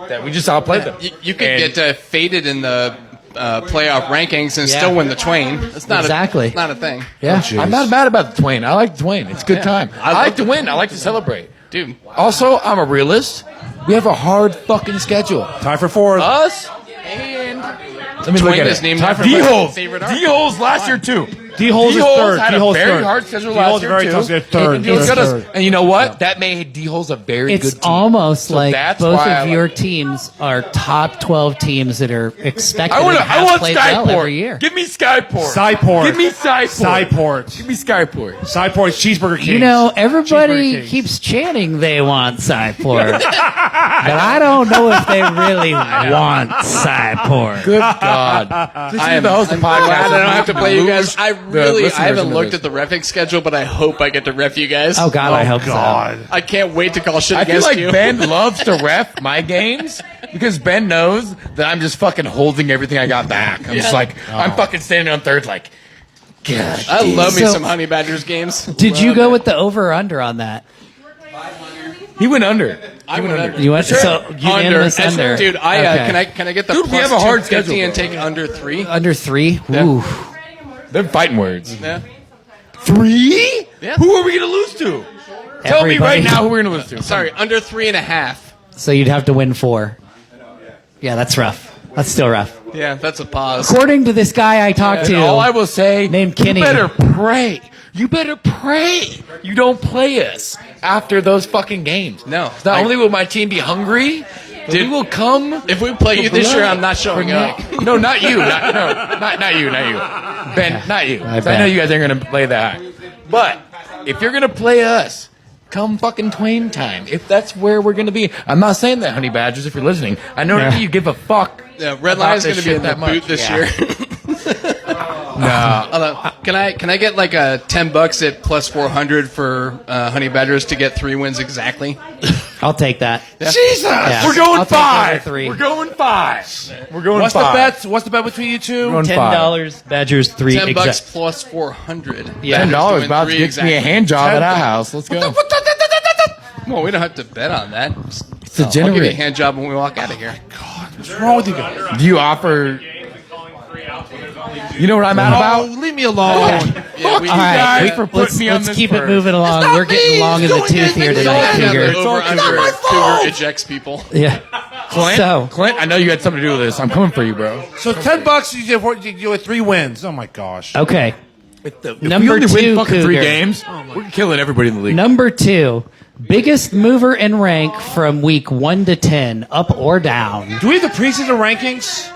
that we just outplayed them. You could And- get faded in the playoff rankings and Yeah. still win the Twain. It's not Exactly. It's not a thing, Yeah. I'm not mad about the Twain. I like the Twain. It's a good time. I like to win. I like to celebrate. dude. Also, I'm a realist. We have a hard fucking schedule. Tie for 4th. Us and let me look Twain at is it. named after D-holes. my favorite art. D-holes last year too. D-holes is third. had D-holes a very third. hard schedule D-holes last year very too. tough. They're third. And D-holes They're got us. third. And you know what? That made D-holes a very It's good team. almost So like that's both why I of your like- teams are top 12 teams that are expected I to have want played well Skyport. every year. Give me Skyport. Skyport. Give me Skyport. Skyport. Give me Skyport. Skyport Cheeseburger King. You know, everybody Cheeseburger Kings. keeps chanting they want Cyport. But I don't know if they really want Cyport. Good God. This is the host of the podcast. Glad I don't have to play you guys. I really, I listeners haven't into looked this. at the refing schedule, but I hope I get to ref you guys. Oh, God, I hope God. I can't wait to call shit I feel against like you. Ben loves to ref my games because Ben knows that I'm just fucking holding everything I got back. I'm just like, I'm fucking standing on third like, God. I love me So- some Honey Badgers games. so. Did you go with the over or under on that? He went under. I went under. You went so unanimous Under. under. Dude, Okay. can I get the Dude, we plus have a hard 250 schedule, and bro. take under 3? Under 3? Ooh. They're fighting words. Yeah. 3? Yeah. Who are we going to lose to? Tell me right Everybody. now who we're going to lose to. Sorry, under 3.5. So you'd have to win 4. Yeah, that's rough. That's still rough. Yeah, that's a pause. According to this guy I talked And to, all I will say, named Kenny. you better pray. You better pray you don't play us after those fucking games. No. Not only will my team be hungry We will come. If we play you this year, I'm not showing up. No, not you. Not you. Ben, not you. I know you guys aren't going to play that. But if you're going to play us, come fucking Twain time. If that's where we're going to be. I'm not saying that, Honey Badgers, if you're listening. I know that you give a fuck. Yeah, Red Lion's going to be in that boot this year. No. Can I get like a $10 at plus 400 for Honey Badgers to get 3 wins exactly? I'll take that. Yeah. Jesus! Yeah. We're going I'll take 5. three. We're going 5. We're going What's 5. the bet? What's the bet between you two? Going $10, Badgers 3. $10 exact. plus 400. Yeah. $10 about to get me a hand job at our house. Let's go. Well, we don't have to bet on that. It's a I'll give you a generate. hand job when we walk out of here. What's wrong with you guys? Do you offer? You know what I'm at Oh, about? leave me alone. Yeah, we All right, guys for putting me on let's this keep it first. moving along. We're getting long in the tooth here tonight, Cougar. over under Cougar ejects people. Yeah. So, Clint, I know you had something to do with this. I'm coming for you, bro. So $10, you get 3 wins. Oh my gosh. okay. If Number we only two, win fucking 3 Cougar. games, we're killing everybody in the league. Number 2, biggest mover in rank from week 1 to 10, up or down. Do we have the preseason rankings?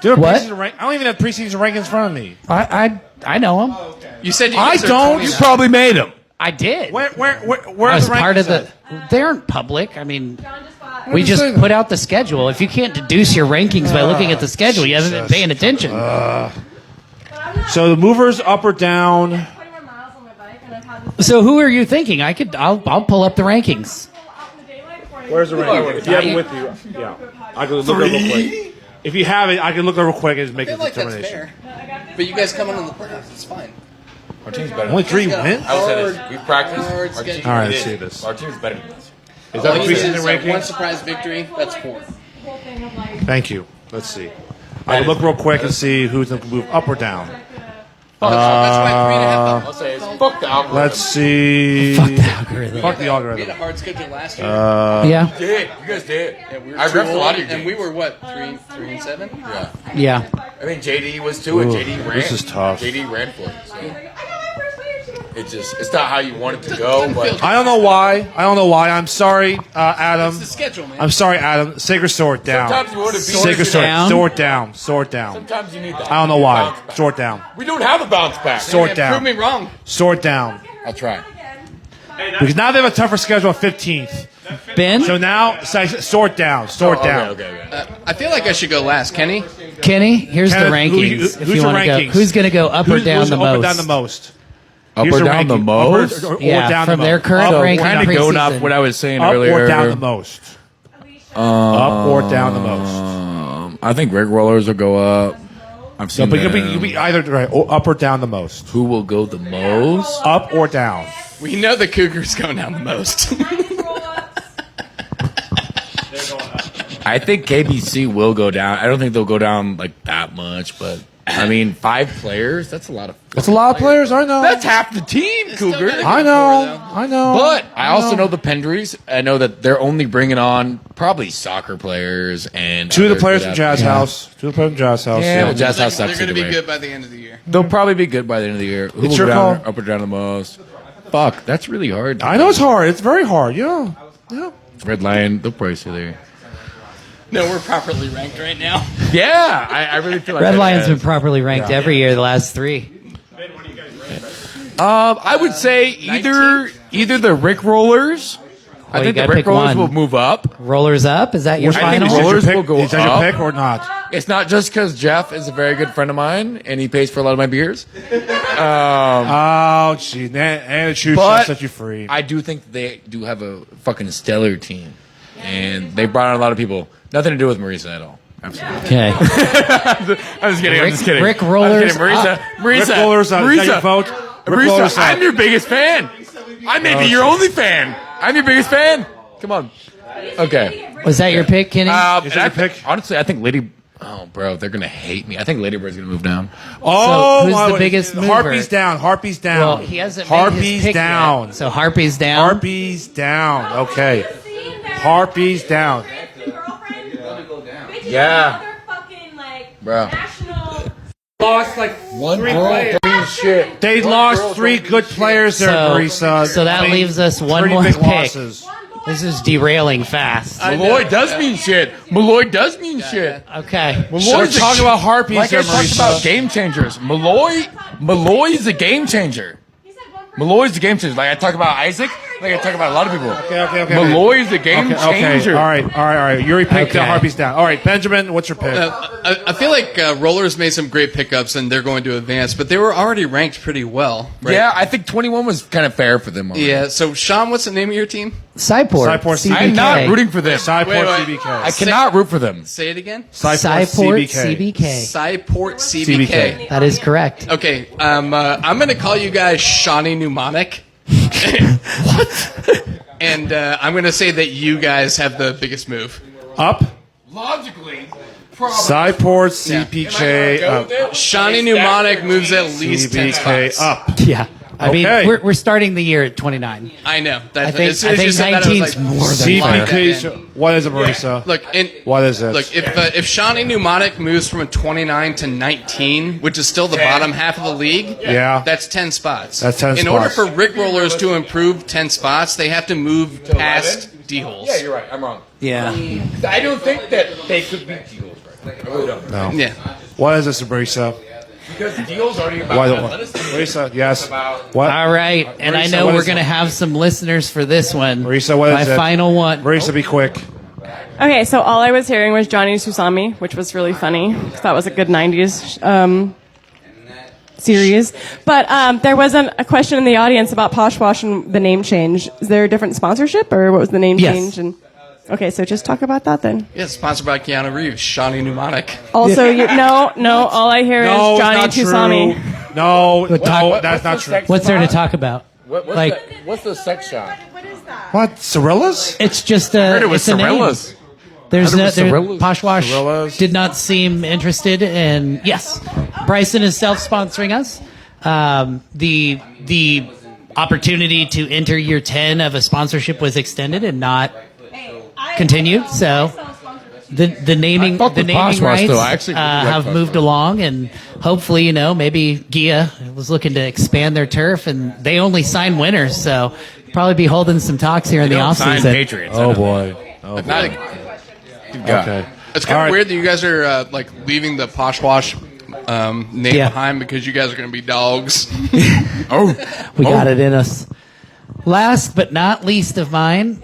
Do we have What? preseason rank? I don't even have preseason rankings in front of me. I know him. You said you I guys are don't. 20 You now. Probably made them. I did. Where I are was the part rankings of the. at? They aren't public. I mean, we you just saying? put out the schedule. If you can't deduce your rankings by looking at the schedule, you haven't been paying attention. So the movers up or down? So who are you thinking? I'll pull up the rankings. Where's the ranking? If you have it with you, yeah. I can look it up real quick. If you have it, I can look it up real quick and make I a feel like that's determination. fair. But you guys come in the playoffs. It's fine. Our team's better. Only 3 wins? I will say this. We practiced. Hard Our schedule. team, All right, let's see this. Our team's better than us. Is that the All you need preseason is, ranking? one surprise victory. That's 4. Thank you. Let's see. I can look real quick and see who's going to move up or down. That's why 3.5. I'll say it's fuck the algorithm. Let's see. Fuck the algorithm. Fuck the We had a algorithm. hard schedule last year. Yeah. Did. You guys did. Yeah, we were I too repped a lot old, of your and we games. were what 3 and 7. Yeah. Yeah. I mean, JD was too, and JD ran. this is tough. JD ran for it. So. It's not how you want it to go, but I don't know why. I'm sorry, Adam. It's the schedule, man. I'm sorry, Adam. Sacred sword down. sometimes you want to be Sacred sword. down. Sword down. Sword down. Sometimes you need that. I don't know why. Bounce back. Sword down. We don't have a bounce back. Sword Prove down. me wrong. Sword down. I'll try. Because now they have a tougher schedule on 15th. Ben, So now, sword down. Sword down. Okay. I feel like I should go last, Kenny. Kenny, here's the Kenneth, rankings. who's if you your want to go, rankings? who's going to go up or down Who's the up most? or down the most? Up Here's or the down the ranking. most? Or Yeah, down from the their most. current Up ranking Kind of going off preseason. what I was saying Up earlier. or down the most? Up or down the most? I think Rick Rollers will go up. I've So, seen but you them. can be either right, or up or down the most. Who will go the most? Up or down? We know the Cougars going down the most. I think KBC will go down. I don't think they'll go down like that much, but I mean, 5 players, that's a lot of. That's a lot of players, I know. That's half the team, Cougar. I know. I know. But I also know the Pendries. I know that they're only bringing on probably soccer players and 2 of the other players good from Jazz athletes. House. 2 of the players from Jazz House. Yeah, well, Yeah. Jazz House They're sucks going to be either way. good by the end of the year. They'll probably be good by the end of the year. Who It's will your go down, call. up or down the most? Fuck, that's really hard. I know it's hard. It's very hard. Yeah. Yeah. Red Lion, they'll probably stay there. No, we're properly ranked right now. Yeah, I really feel like Red that Lion's is. been properly ranked every year the last 3. I would say either the Rick Rollers. I you think the gotta Rick pick Rollers one. will move up. Rollers up? Is that your I think final? the Rollers Is that will go Is that up. your pick or not? It's not just because Jeff is a very good friend of mine and he pays for a lot of my beers. Oh, gee. And the truth shall But set you free. I do think they do have a fucking stellar team, and they brought on a lot of people. Nothing to do with Marisa at all. Absolutely. Okay. I'm just kidding. I'm just kidding. Rick Rollers Marisa. Marisa. Rick Rollers, is that your vote? Rick Marisa, Rollers, I'm your biggest fan. I may be your only fan. I'm your biggest fan. Come on. Okay. Was that your pick, Kenny? Is And that I your think- pick? Honestly, I think Lady. Oh, bro, they're gonna hate me. I think Lady Bird's gonna move down. Oh, So, who's the my- biggest mover? Harpy's down. Harpy's down. well, he hasn't made Harpy's his pick down. yet. So Harpy's down. Harpy's down. Okay. Harpy's down. Yeah. Bro. Lost like One girl, shit. they lost 3 good players there, Marisa. So that leaves us one pretty more big pick. losses. This is derailing fast. Malloy does mean shit. Malloy does mean shit. Okay. Malloy's talking about harpies Like there, I talked Marisa. about game changers. Malloy's a game changer. Malloy's the game changer. Like I talk about Isaac. Like I talk about a lot of people. Okay. Malloy's the game changer. All right. Yuri picked the Okay. harpies down. All right, Benjamin, what's your pick? I feel like Rollers made some great pickups and they're going to advance, but they were already ranked pretty well. Right? Yeah, I think 21 was kind of fair for them. Already. Yeah. So Sean, what's the name of your team? Cyport. Cyport CBK. I'm not rooting for them. Cyport Wait. CBK. I cannot root for them. Say it again. Cyport CBK. Cyport CBK. That is correct. Okay. I'm going to call you guys Shawnee Mnemonic. What? And I'm going to say that you guys have the biggest move. Up. Logically, Cyport CPK up. Shawnee Mnemonic moves at least 10 CBK spots. up. Yeah. I Okay. mean, we're starting the year at 29. I know. I think as soon as you said that, I 19's was like, more than slide fair. that in. CBK. What is it, Marisa? Look, What is it? Look, if Shawnee Mnemonic moves from a 29 to 19, which is still the bottom half of the league, Yeah. that's 10 spots. That's 10 In order spots. for Rick Rollers to improve 10 spots, they have to move past D-holes. Yeah, you're right. I'm wrong. Yeah. I don't think that they could beat Deals right. I really don't. No. Yeah. What is this, Marisa? Because Deals already about Why athleticism. Marisa, yes. What? All right. And I Marisa, know what we're is going to it? have some listeners for this one. Marisa, what is My it? final one. Marisa, be quick. Okay, so all I was hearing was Johnny Susami, which was really funny. 'Cause that was a good 90s series. But there was a question in the audience about Poshwash and the name change. Is there a different sponsorship, or what was the name Yes. change? And okay, so just talk about that then. Yeah, sponsored by Keanu Reeves, Shawnee Mnemonic. Also, no, all I hear No, is it's Johnny not Susami. true. No, talk- that's not true. What's there to talk about? What's the sex shop? What? Cirillas? It's just a. heard it was it's a name. Cirillas. There's I no. heard it was Cirillas. Poshwash Cirillas. did not seem interested in. Yes, Bryson is self-sponsoring us. The opportunity to enter year 10 of a sponsorship was extended and not continued. So the naming fuck with naming Poshwash, rights though. I actually really like have Poshwash. moved along, and hopefully, maybe Gia was looking to expand their turf, and they only sign winners. So probably be holding some talks here in the Don't sign offseason. Patriots. Oh, boy. Not- Okay. It's kind of All right. weird that you guys are leaving the Poshwash name Yeah. behind because you guys are going to be dogs. We got it in us. Last but not least of mine,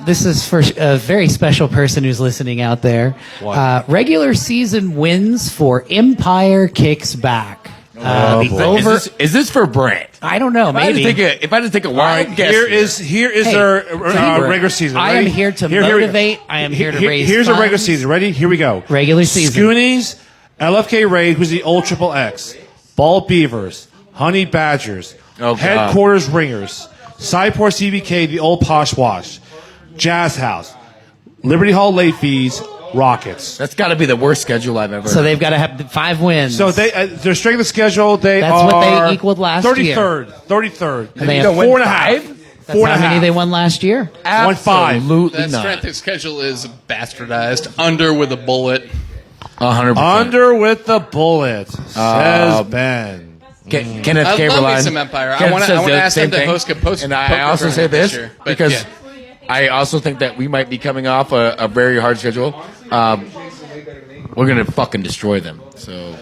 this is for a very special person who's listening out there. Regular season wins for Empire Kicks Back. The over. Is this for Brent? I don't know. If I had to Maybe. take a wild guess, Here is Hey, their Cleveland. regular season. I Ready? am here to we go. motivate. I am here to raise Here's a regular funds. season. Ready? Here we go. Regular season. Scoonies, LFK Raid, who's the old Triple X, Ball Beavers, Honey Badgers, Oh, God. Headquarters Ringers, Cyport CBK, the old Posh Wash, Jazz House, Liberty Hall late fees, Rockets. that's got to be the worst schedule I've ever. So they've got to have 5 wins. So their strength of schedule, they That's are what they equaled last year. 33rd. And they You have know, 4.5. five? That's Four and how a many half. they won last year. 1-5. Absolutely That not. strength of schedule is bastardized. Under with a bullet. 100%. Under with the bullet, says Ben. Kenneth I love me Caberline. some Empire. I Kenneth wanna says the ask them same to thing. host a post. And I poker also say tournament this year. But, because yeah. I also think that we might be coming off a very hard schedule. We're gonna fucking destroy them. So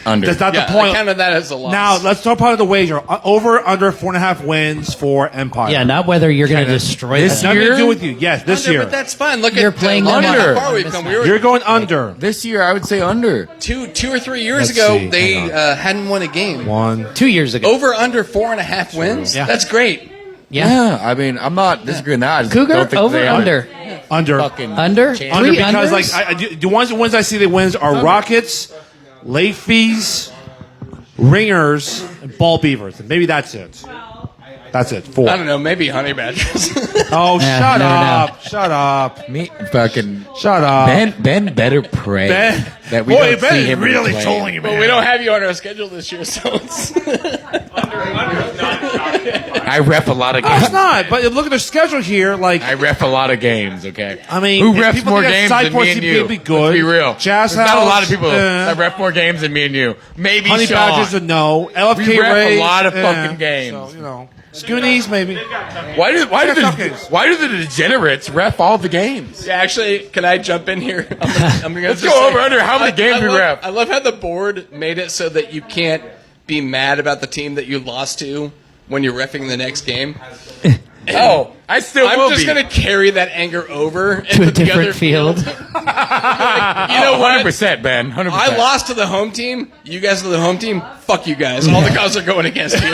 under. That's not Yeah, the point. I counted that as a loss. Now let's talk about the wager. Over under 4.5 wins for Empire. Yeah, not whether you're going to destroy It's them. nothing to do with you. Yes, this Under, year. but that's fine. Look You're at playing look them at under. how far we've come. We were You're going under. This year, I would say under. two or 3 years Let's ago. see. They Hang on. hadn't won a game. 1. 2 years ago. Over under 4.5 wins. Yeah. That's great. Yeah. I mean, I'm not disagreeing that. I just Cougar, don't think over, they under. Under. Fucking Under? chance. Under Three because unders? like the wins I see the wins are Rockets, late fees, Ringers, and Ball Beavers. And maybe that's it. That's it. 4. I don't know. Maybe honey badgers. Oh, Yeah, shut never up. Shut up. Me fucking Shut up. Ben better pray Ben. that we Boy, don't Ben see is him really play. trolling you, man. But we don't have you on our schedule this year, so it's. I ref a lot of games. It's not. But look at their schedule here. Like, I ref a lot of games, okay? I mean, who if refs people more think that games than Sideport me and CBK you? would be good. Let's be real. Jazz There's not a House, lot of people that ref more games than me and you. Maybe Honey Sean. Badgers would know. LFK We ref Rays, a lot of fucking games. So, Scoonies, maybe. Why do the Degenerates ref all the games? Yeah, actually, can I jump in here? I'm gonna Let's just go say- over under how many games we ref. I love how the board made it so that you can't be mad about the team that you lost to when you're reffing the next game. Oh, I still will I'm just be. going to carry that anger over To a different field. You know what? 100%, Ben. 100%. I lost to the home team. You guys are the home team. Fuck you guys. All the guys are going against you.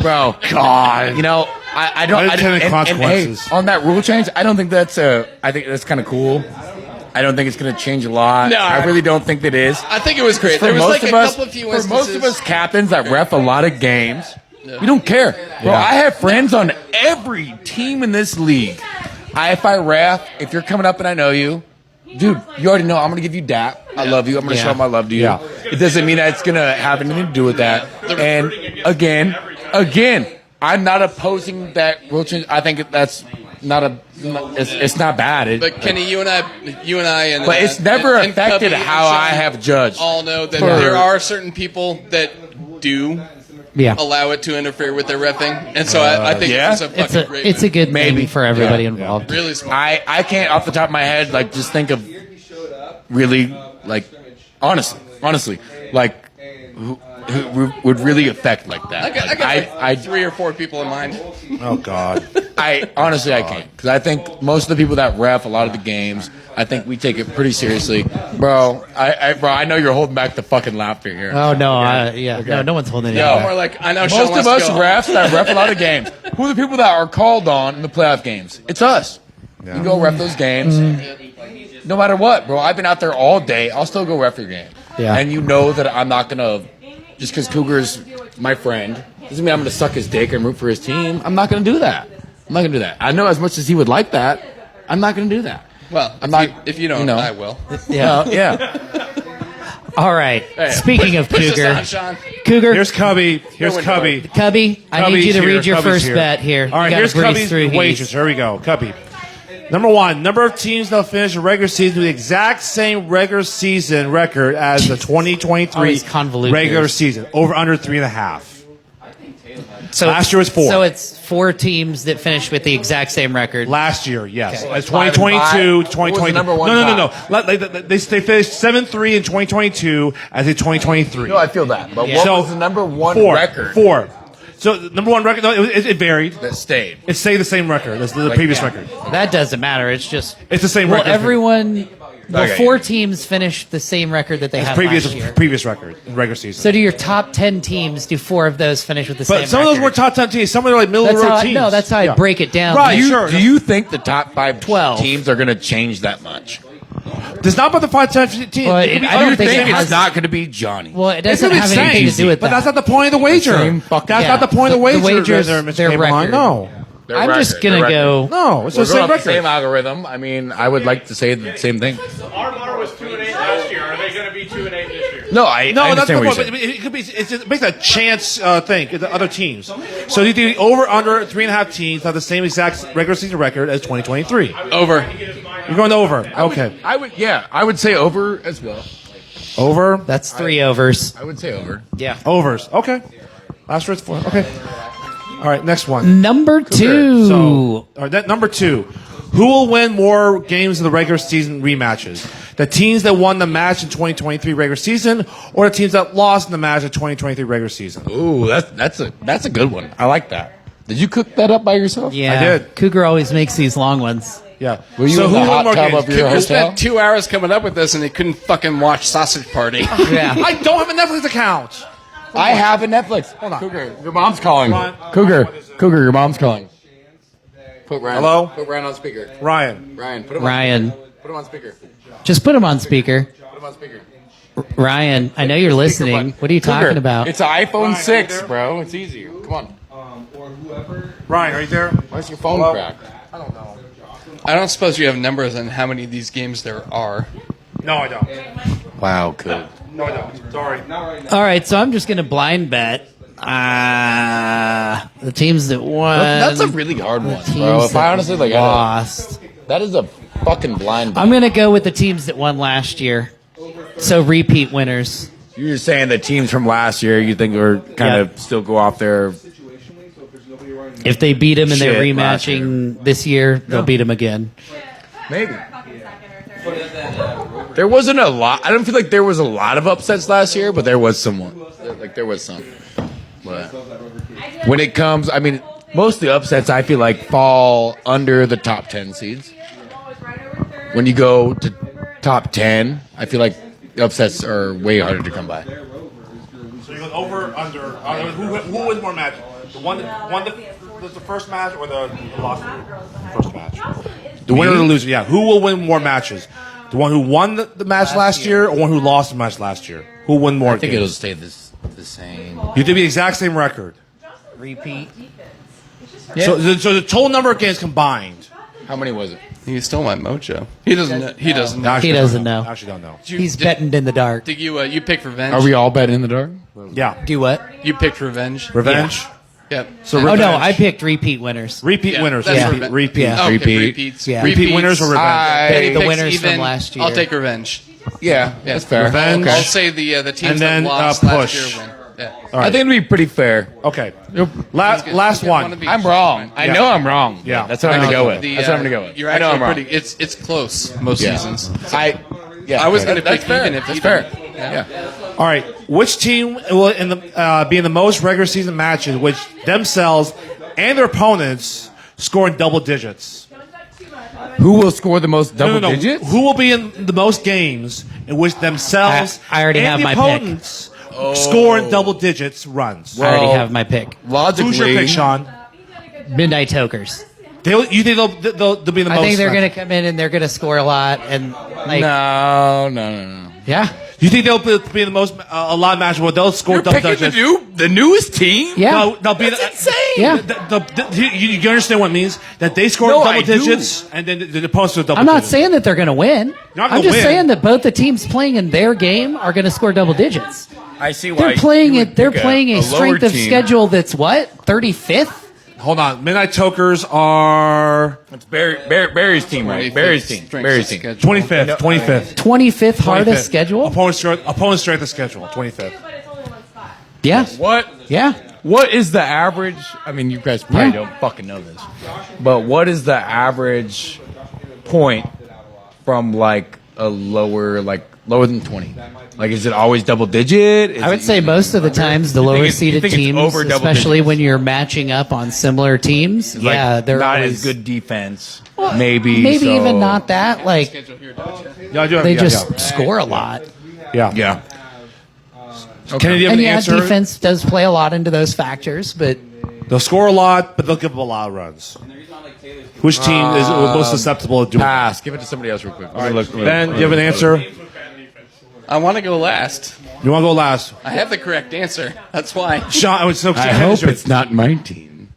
Bro, God. You know, I don't. Unintended consequences. Hey, on that rule change, I don't think that's I think that's kind of cool. I don't think it's going to change a lot. No. I really don't think that is. I think it was great. For There was most like of a us, couple of few for instances. most of us captains that ref a lot of games, we don't care. Bro, I have friends on every team in this league. If I ref, if you're coming up and I know you, dude, you already know I'm going to give you dap. I love you. I'm going to show my love to you. Yeah. It doesn't mean that it's going to have anything to do with that. And again, I'm not opposing that rule change. I think that's not it's not bad. But Kenny, you and I, and But it's never and affected Cubby how and I Sean have judged. all know that For- there are certain people that do Yeah. allow it to interfere with their reffing, and so I think yeah? it's a fucking great. It's a good Maybe. maybe for everybody Yeah. involved. really smart. I can't off the top of my head just think of really honestly who would really affect like that. I got I 3 or 4 people in mind. Oh, God. I honestly I can't because I think most of the people that ref a lot of the games, I think we take it pretty seriously, bro. I know you're holding back the fucking laughter here. Oh no, no one's holding it. Yo. More like I know. Sean Most of wants us to go refs that ref a lot of games. Who are the people that are called on in the playoff games? It's us. You go ref those games. No matter what, bro. I've been out there all day. I'll still go ref your game. Yeah. And you know that I'm not gonna just because Cougar's my friend doesn't mean I'm gonna suck his dick and root for his team. I'm not gonna do that. I know as much as he would like that, I'm not gonna do that. Well, if you don't, I will. Yeah. Yeah. All right. Speaking of Push this Cougar, on, Sean. Cougar, Here's Cubby. Here's Cubby. Cubby, I need you to read your Cubby's first here. bet here. All right, You gotta here's breeze Cubby's through wagers. these. Here we go. Cubby. Number 1, number of teams that'll finish the regular season with the exact same regular season record as the 2023 Always convoluted. regular season. Over under 3.5. So Last year was 4. So it's 4 teams that finished with the exact same record. Last year, yes. Okay. As 2022, 5-5? 2020. What was the number one No. They finished 7-3 in 2022 as a 2023. No, I feel that. But Yeah. what So, was the number one 4, record 4. So the number 1 record, no, it varied. that stayed? It stayed the same record as the previous record. That doesn't matter. It's just It's the same well, record. everyone. Well, Okay. 4 teams finished the same record that they had last year. previous record in regular season. So do your top 10 teams? Do 4 of those finish with the same? But some of those were record? top 10 teams. Some of them are like middle of That's the how road I, teams. no, that's how I Yeah. break it down. Right. Do you, Sure. do you think the top 5 12 teams are going to change that much? It's not about the 5-10 teams. Well, It could be I other don't think things. it has- It's not going to be Johnny. Well, it It doesn't could be have the anything to same, do with but that. that's not the point of the wager. same fucking- That's Yeah. not the point of the The wager. wagers, Mr. their Cameron. record. No. Their I'm just record, gonna their go. record. No, it's We're the same going off record. the same algorithm. I mean, I would like to say the same thing. Our bar was 2-8 last year. Are they going to be 2-8 this year? No, I No, that's the understand what point. you're But saying. it could be. It's just based on a chance thing. The other teams. So you do over under 3.5 teams have the same exact regular season record as 2023. Over. You're going over. Okay. I would say over as well. Over. That's 3 overs. I would say over. Yeah. Overs. Okay. Last word's 4. Okay. All right. Next one. Number 2. So, all right, that number 2. Who will win more games of the regular season rematches? The teams that won the match in 2023 regular season, or the teams that lost in the match in 2023 regular season? Ooh, that's a good one. I like that. Did you cook that up by yourself? Yeah. I did. Cougar always makes these long ones. Yeah. Were you so in who the won hot more tub games? of your Cougar hotel? spent 2 hours coming up with this, and he couldn't fucking watch Sausage Party. Yeah. I don't have a Netflix account. I have a Netflix. Hold on. Cougar, your mom's calling. Ryan. Cougar, your mom's calling. Put Ryan. Hello? Put Ryan on speaker. Ryan. Ryan, put him Ryan, put him on speaker. just put him on speaker. Put him on speaker. Ryan, I know you're listening. What are you talking Cougar, about? It's an iPhone Ryan, 6, are you there? bro. It's easier. Come on. Ryan, are you there? Why's your phone Hello? cracked? I don't know. I don't suppose you have numbers on how many of these games there are. No, I don't. Wow, good. No, I don't. Sorry. All right, so I'm just going to blind bet. The teams that won. That's a really hard one, teams bro. If that I honestly like, lost. that is a fucking blind. I'm gonna go with the teams that won last year. So repeat winners. You're just saying the teams from last year you think are kind of still go off there. If they beat them and they're Shit, last rematching this year, they'll beat them again. Maybe. There wasn't a lot. I don't feel like there was a lot of upsets last year, but there was someone. Like there was some. But when it comes, I mean, most of the upsets I feel like fall under the top 10 seeds. When you go to top 10, I feel like upsets are way harder to come by. So you go over, under. Who wins more matches? The one that won the first match or the lost the first match? The winner or the loser? Yeah. Who will win more matches? The one who won the match last year or one who lost the match last year? Who will win more? I think games? it'll stay the same. You did the exact same record. Repeat. Yeah. So the total number of games combined. How many was it? You stole my mojo. He doesn't know. He doesn't know. Actually, He doesn't don't know. Actually, don't know. He's betting in the dark. Did you pick revenge? Are we all betting in the dark? Yeah. Do what? You picked revenge. Revenge. Yep. So Oh no, revenge. I picked repeat winners. Repeat winners. that's Repeat. reve- Repeat. Yeah. Okay, Repeat. repeats. Yeah. Repeat winners or revenge? Pick the Picks winners from even. last year. I'll take revenge. Yeah, that's fair. Revenge. I'll say the teams And then, that lost push. last year win. Yeah. All right. I think it'd be pretty fair. Okay. Last He's one. gonna be- I'm wrong. I Yeah. know I'm wrong. Yeah. That's what I'm gonna go with. The, That's what I'm gonna go with. You're I know actually I'm wrong. pretty. It's close most Yeah. seasons. I was going to that's pick fair. even if that's either. fair. Yeah. All right. Which team will be in the most regular season matches, which themselves and their opponents score in double digits? Who will score the most double No. digits? Who will be in the most games in which themselves I already and have the my pick. opponents score in double digits runs? I already Well, have my pick. Logically, Who's your pick, Sean? Midnight Tokers. You think they'll be in the most? I think they're going to come in and they're going to score a lot and like No. yeah. You think they'll be in the most a lot of matches where they'll score You're double picking digits? the newest team? Yeah. No, they'll be insane. Yeah. You understand what it means? That they score No, double I do. digits and then the opponents score double I'm not digits. saying that they're going to win. not I'm gonna just win. saying that both the teams playing in their game are going to score double digits. I see why. They're playing you it. would They're pick playing a lower strength of team. schedule that's what 35th. Hold on. Midnight Tokers are It's Barry's team, right? Barry's team. Strength Barry's of team. schedule. 25th. 25th. 25th hardest schedule. Opponent strength of schedule. 25th. Yeah. What? Yeah. What is the average? I mean, you guys probably Yeah. don't fucking know this, but what is the average point from like a lower than 20? Like, is it always double digit? Is I would it say usually most of the under? times the You think lower it's- you seeded think it's teams, over double especially digits? when you're matching up on similar teams, Like, yeah, they're not always, as good defense. Maybe Maybe even so- not that. Like Yeah, I do have, they yeah, just score a lot. yeah. Yeah. Kennedy, do you have And an yeah, answer? defense does play a lot into those factors, but They'll score a lot, but they'll give up a lot of runs. Which team is most susceptible to doing that? Pass. Give it to somebody else real quick. Ben, do you have an answer? I want to go last. You want to go last? I have the correct answer. That's why. Sean, I hope it's not my team.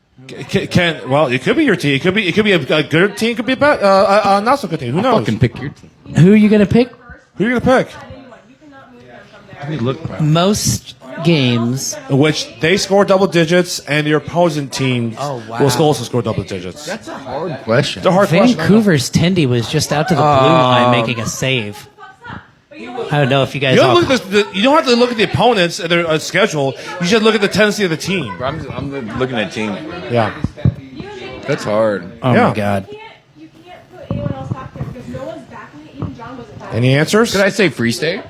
Well, it could be your team. It could be a good team. It could be a not so good team. Who knows? Fucking pick your team. who are you going to pick? Who are you gonna pick? Look, Most games. In which they score double digits, and your opposing team Oh, wow. will also score double digits. that's a hard question. It's a hard question. Vancouver's Tendy was just out to the blue line making a save. I don't know if you guys You all. don't, you don't have to look at the opponents and their schedule. You should look at the tendency of the team. I'm looking at team. Yeah. That's hard. Oh Yeah. my god. You can't put anyone else back there because no one's backing it. Even John wasn't backing Any answers? Could I say free state?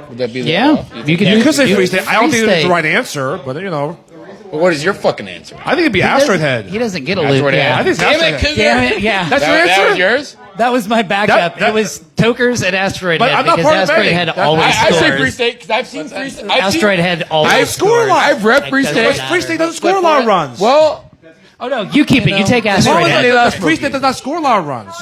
Would that be the Yeah, you could. You do- could say you- free state. I don't think Free that's the State. right answer, but you know, Well, what is your fucking answer? I think it'd be He Asteroid doesn't- Head. He doesn't get a Asteroid loop. Head. Yeah. I think it's Damn Asteroid it, Head. Cougar. Damn it, yeah. That's your That answer. was yours? That was my backup. That- it was Tokers and Asteroid But Head I'm not because part of Asteroid betting. Head That- always I scores. say free state because I've seen free state. Asteroid Head always I score a lot. I've rep free It doesn't state. matter. Free State doesn't score a lot of runs. Well, Oh no, you keep it. You take Asteroid Free Head. State does not score a lot of runs.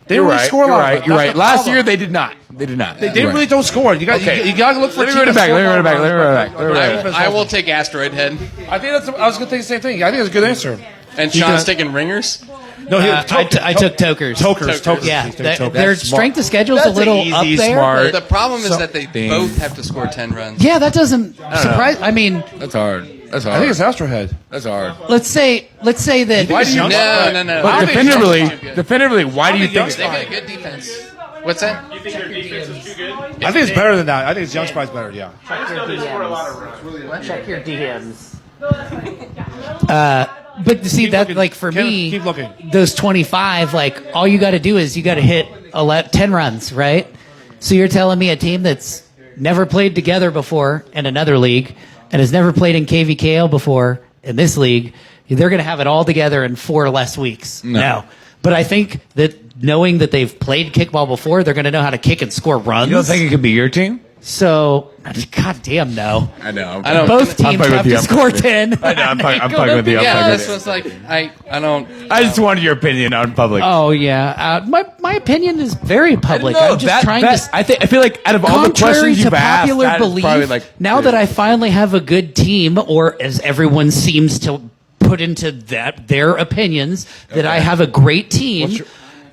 They you're really right. score a You're lot. right. Of You're runs. right. That's the Last problem. year they did not. They did not. They really don't score. You got Okay. you got to look for. Let me teams run it that back. score Let me run it a lot back. of Let me run it runs. back. Let me run it back. I will take Asteroid Head. I think I was going to think the same thing. I think it's a good answer. And Sean's taking ringers. No, I took Tokers. Tokers. Yeah, He's taking Tokers. their strength of schedule is a That's little easy, up there. smart. The problem is So- that they Dang. both have to score 10 runs. Yeah, that doesn't surprise. I mean, That's hard. That's hard. I think it's Astrohead. That's hard. let's say that. Why do you No. But Definitively, definitively, why do you think? they got a good defense. What's that? I think it's better than that. I think it's Young Spry's better. Yeah. Check your DMs. But see Keep that looking. like for Kenneth, me, keep looking. those 25, like all you got to do is you got to hit 10 runs, right? So you're telling me a team that's never played together before in another league and has never played in KVKL before in this league, they're going to have it all together in 4 less weeks. No. But I think that knowing that they've played kickball before, they're going to know how to kick and score runs. You don't think it could be your team? So, goddamn no. I know. I don't. Both teams fucking have with to you. score 10. I know. I'm fucking with you. I'm Yeah, fucking that's with you. what's like. I don't. I just wanted your opinion on public. Oh yeah, my opinion is very public. I'm just trying to. I feel like out of all the Contrary questions to you've asked, popular that is belief, probably like now that I finally have a good team, or as everyone seems to put into their opinions, that I have a great team,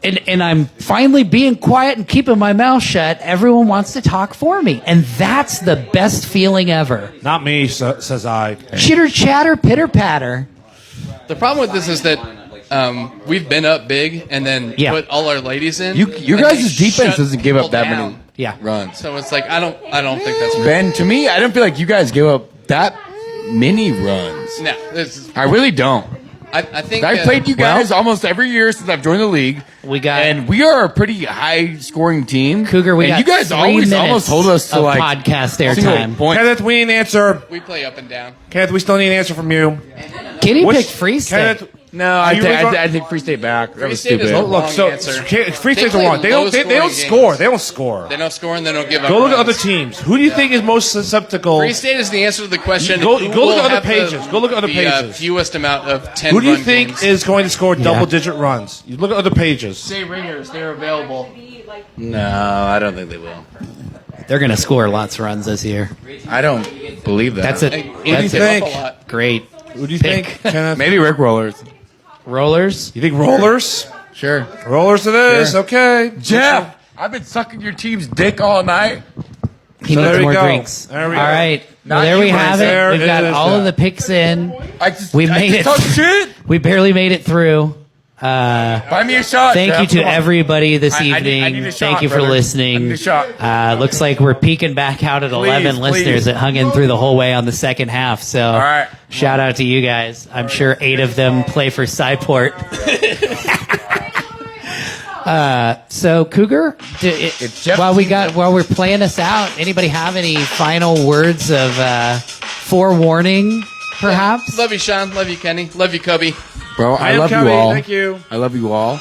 and I'm finally being quiet and keeping my mouth shut, everyone wants to talk for me, and that's the best feeling ever. Not me, says I. Chitter chatter, pitter patter. The problem with this is that we've been up big and then Yeah. put all our ladies in. your and guys' they defense shut doesn't give up people that down. many Yeah. runs. So it's like I don't think that's Ben, to me, I don't feel like you guys give up that many runs. no. This, I really don't. I think I've played you well- guys almost every year since I've joined the league. And we are a pretty high scoring team. Cougar, we and got you guys 3 always minutes almost hold us to of like podcast single airtime. point. Kenneth, we need an answer. we play up and down. Kenneth, we still need an answer from you. Kenny Which- picked Free State. Kenneth, No, Are I you really going- take Free State back. That was State is stupid. a look, Wrong so answer. Free State's They a one. play They don't low-scoring score. games. They don't score. They don't score and they don't give up. Go look at runs. other teams. Who do you think is most susceptible? Free State is the answer to the question. Go who look will at other have pages. Go look at other the, pages. fewest amount of 10 Who do you run think games. is going to score double-digit runs? You look at other pages. Say Ringers, they're available. No, I don't think they will. They're going to score lots of runs this year. I don't believe that. That's it. Hey, That's give it. up a lot. Great. Who do you Pick. think, Kenneth? Maybe Rick Rollers. Rollers. You think Rollers? Sure. Rollers it is. Sure. Okay. Jeff, I've been sucking your team's dick all night. He So needs there we more go. drinks. There we All go. right. Well, Not there you, we have There it. We've got is all of that. the picks in. We made it. Talk shit. We barely made it through. Buy me a shot. Thank Jeff. you to Come on. everybody this I need- evening. I need a Thank shot, you for brother. I listening. need a shot. Looks like we're peeking back out at 11 Please, listeners please. that hung in through the whole way on the second half. So right. shout out to you guys. I'm sure 8 of them play for Cyport. So Cougar, Jeff while we're playing us out, anybody have any final words of forewarning, perhaps? Love you, Sean. Love you, Kenny. Love you, Cubby. Bro, I am love Cubby. you all. Thank you. I love you all.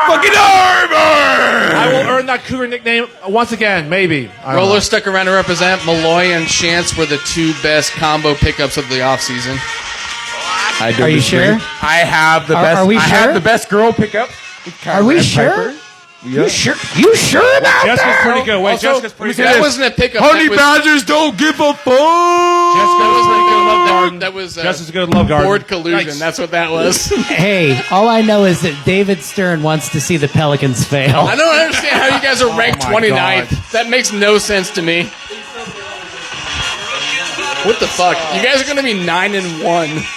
Fucking Arbor! I will earn that Cougar nickname once again, maybe. I don't know. Roller stuck around to represent. Malloy and Chance were the 2 best combo pickups of the offseason. I do Are you disagree. sure? I have the Are- best. are we I sure? have the best girl pickup. Are we sure? You sure? You sure about Jessica's that? pretty good. Wait, Also, Jessica's pretty let me say good. That wasn't a pickup. Honey that was, badgers don't give a fuck. Jessica's pretty good. Love garden. that was Jessica's good. Love garden. board collusion. Yikes. That's what that was. Hey, all I know is that David Stern wants to see the Pelicans fail. I don't understand how you guys are ranked Oh my 29th. That makes no sense to me. What the fuck? You guys are going to be 9-1.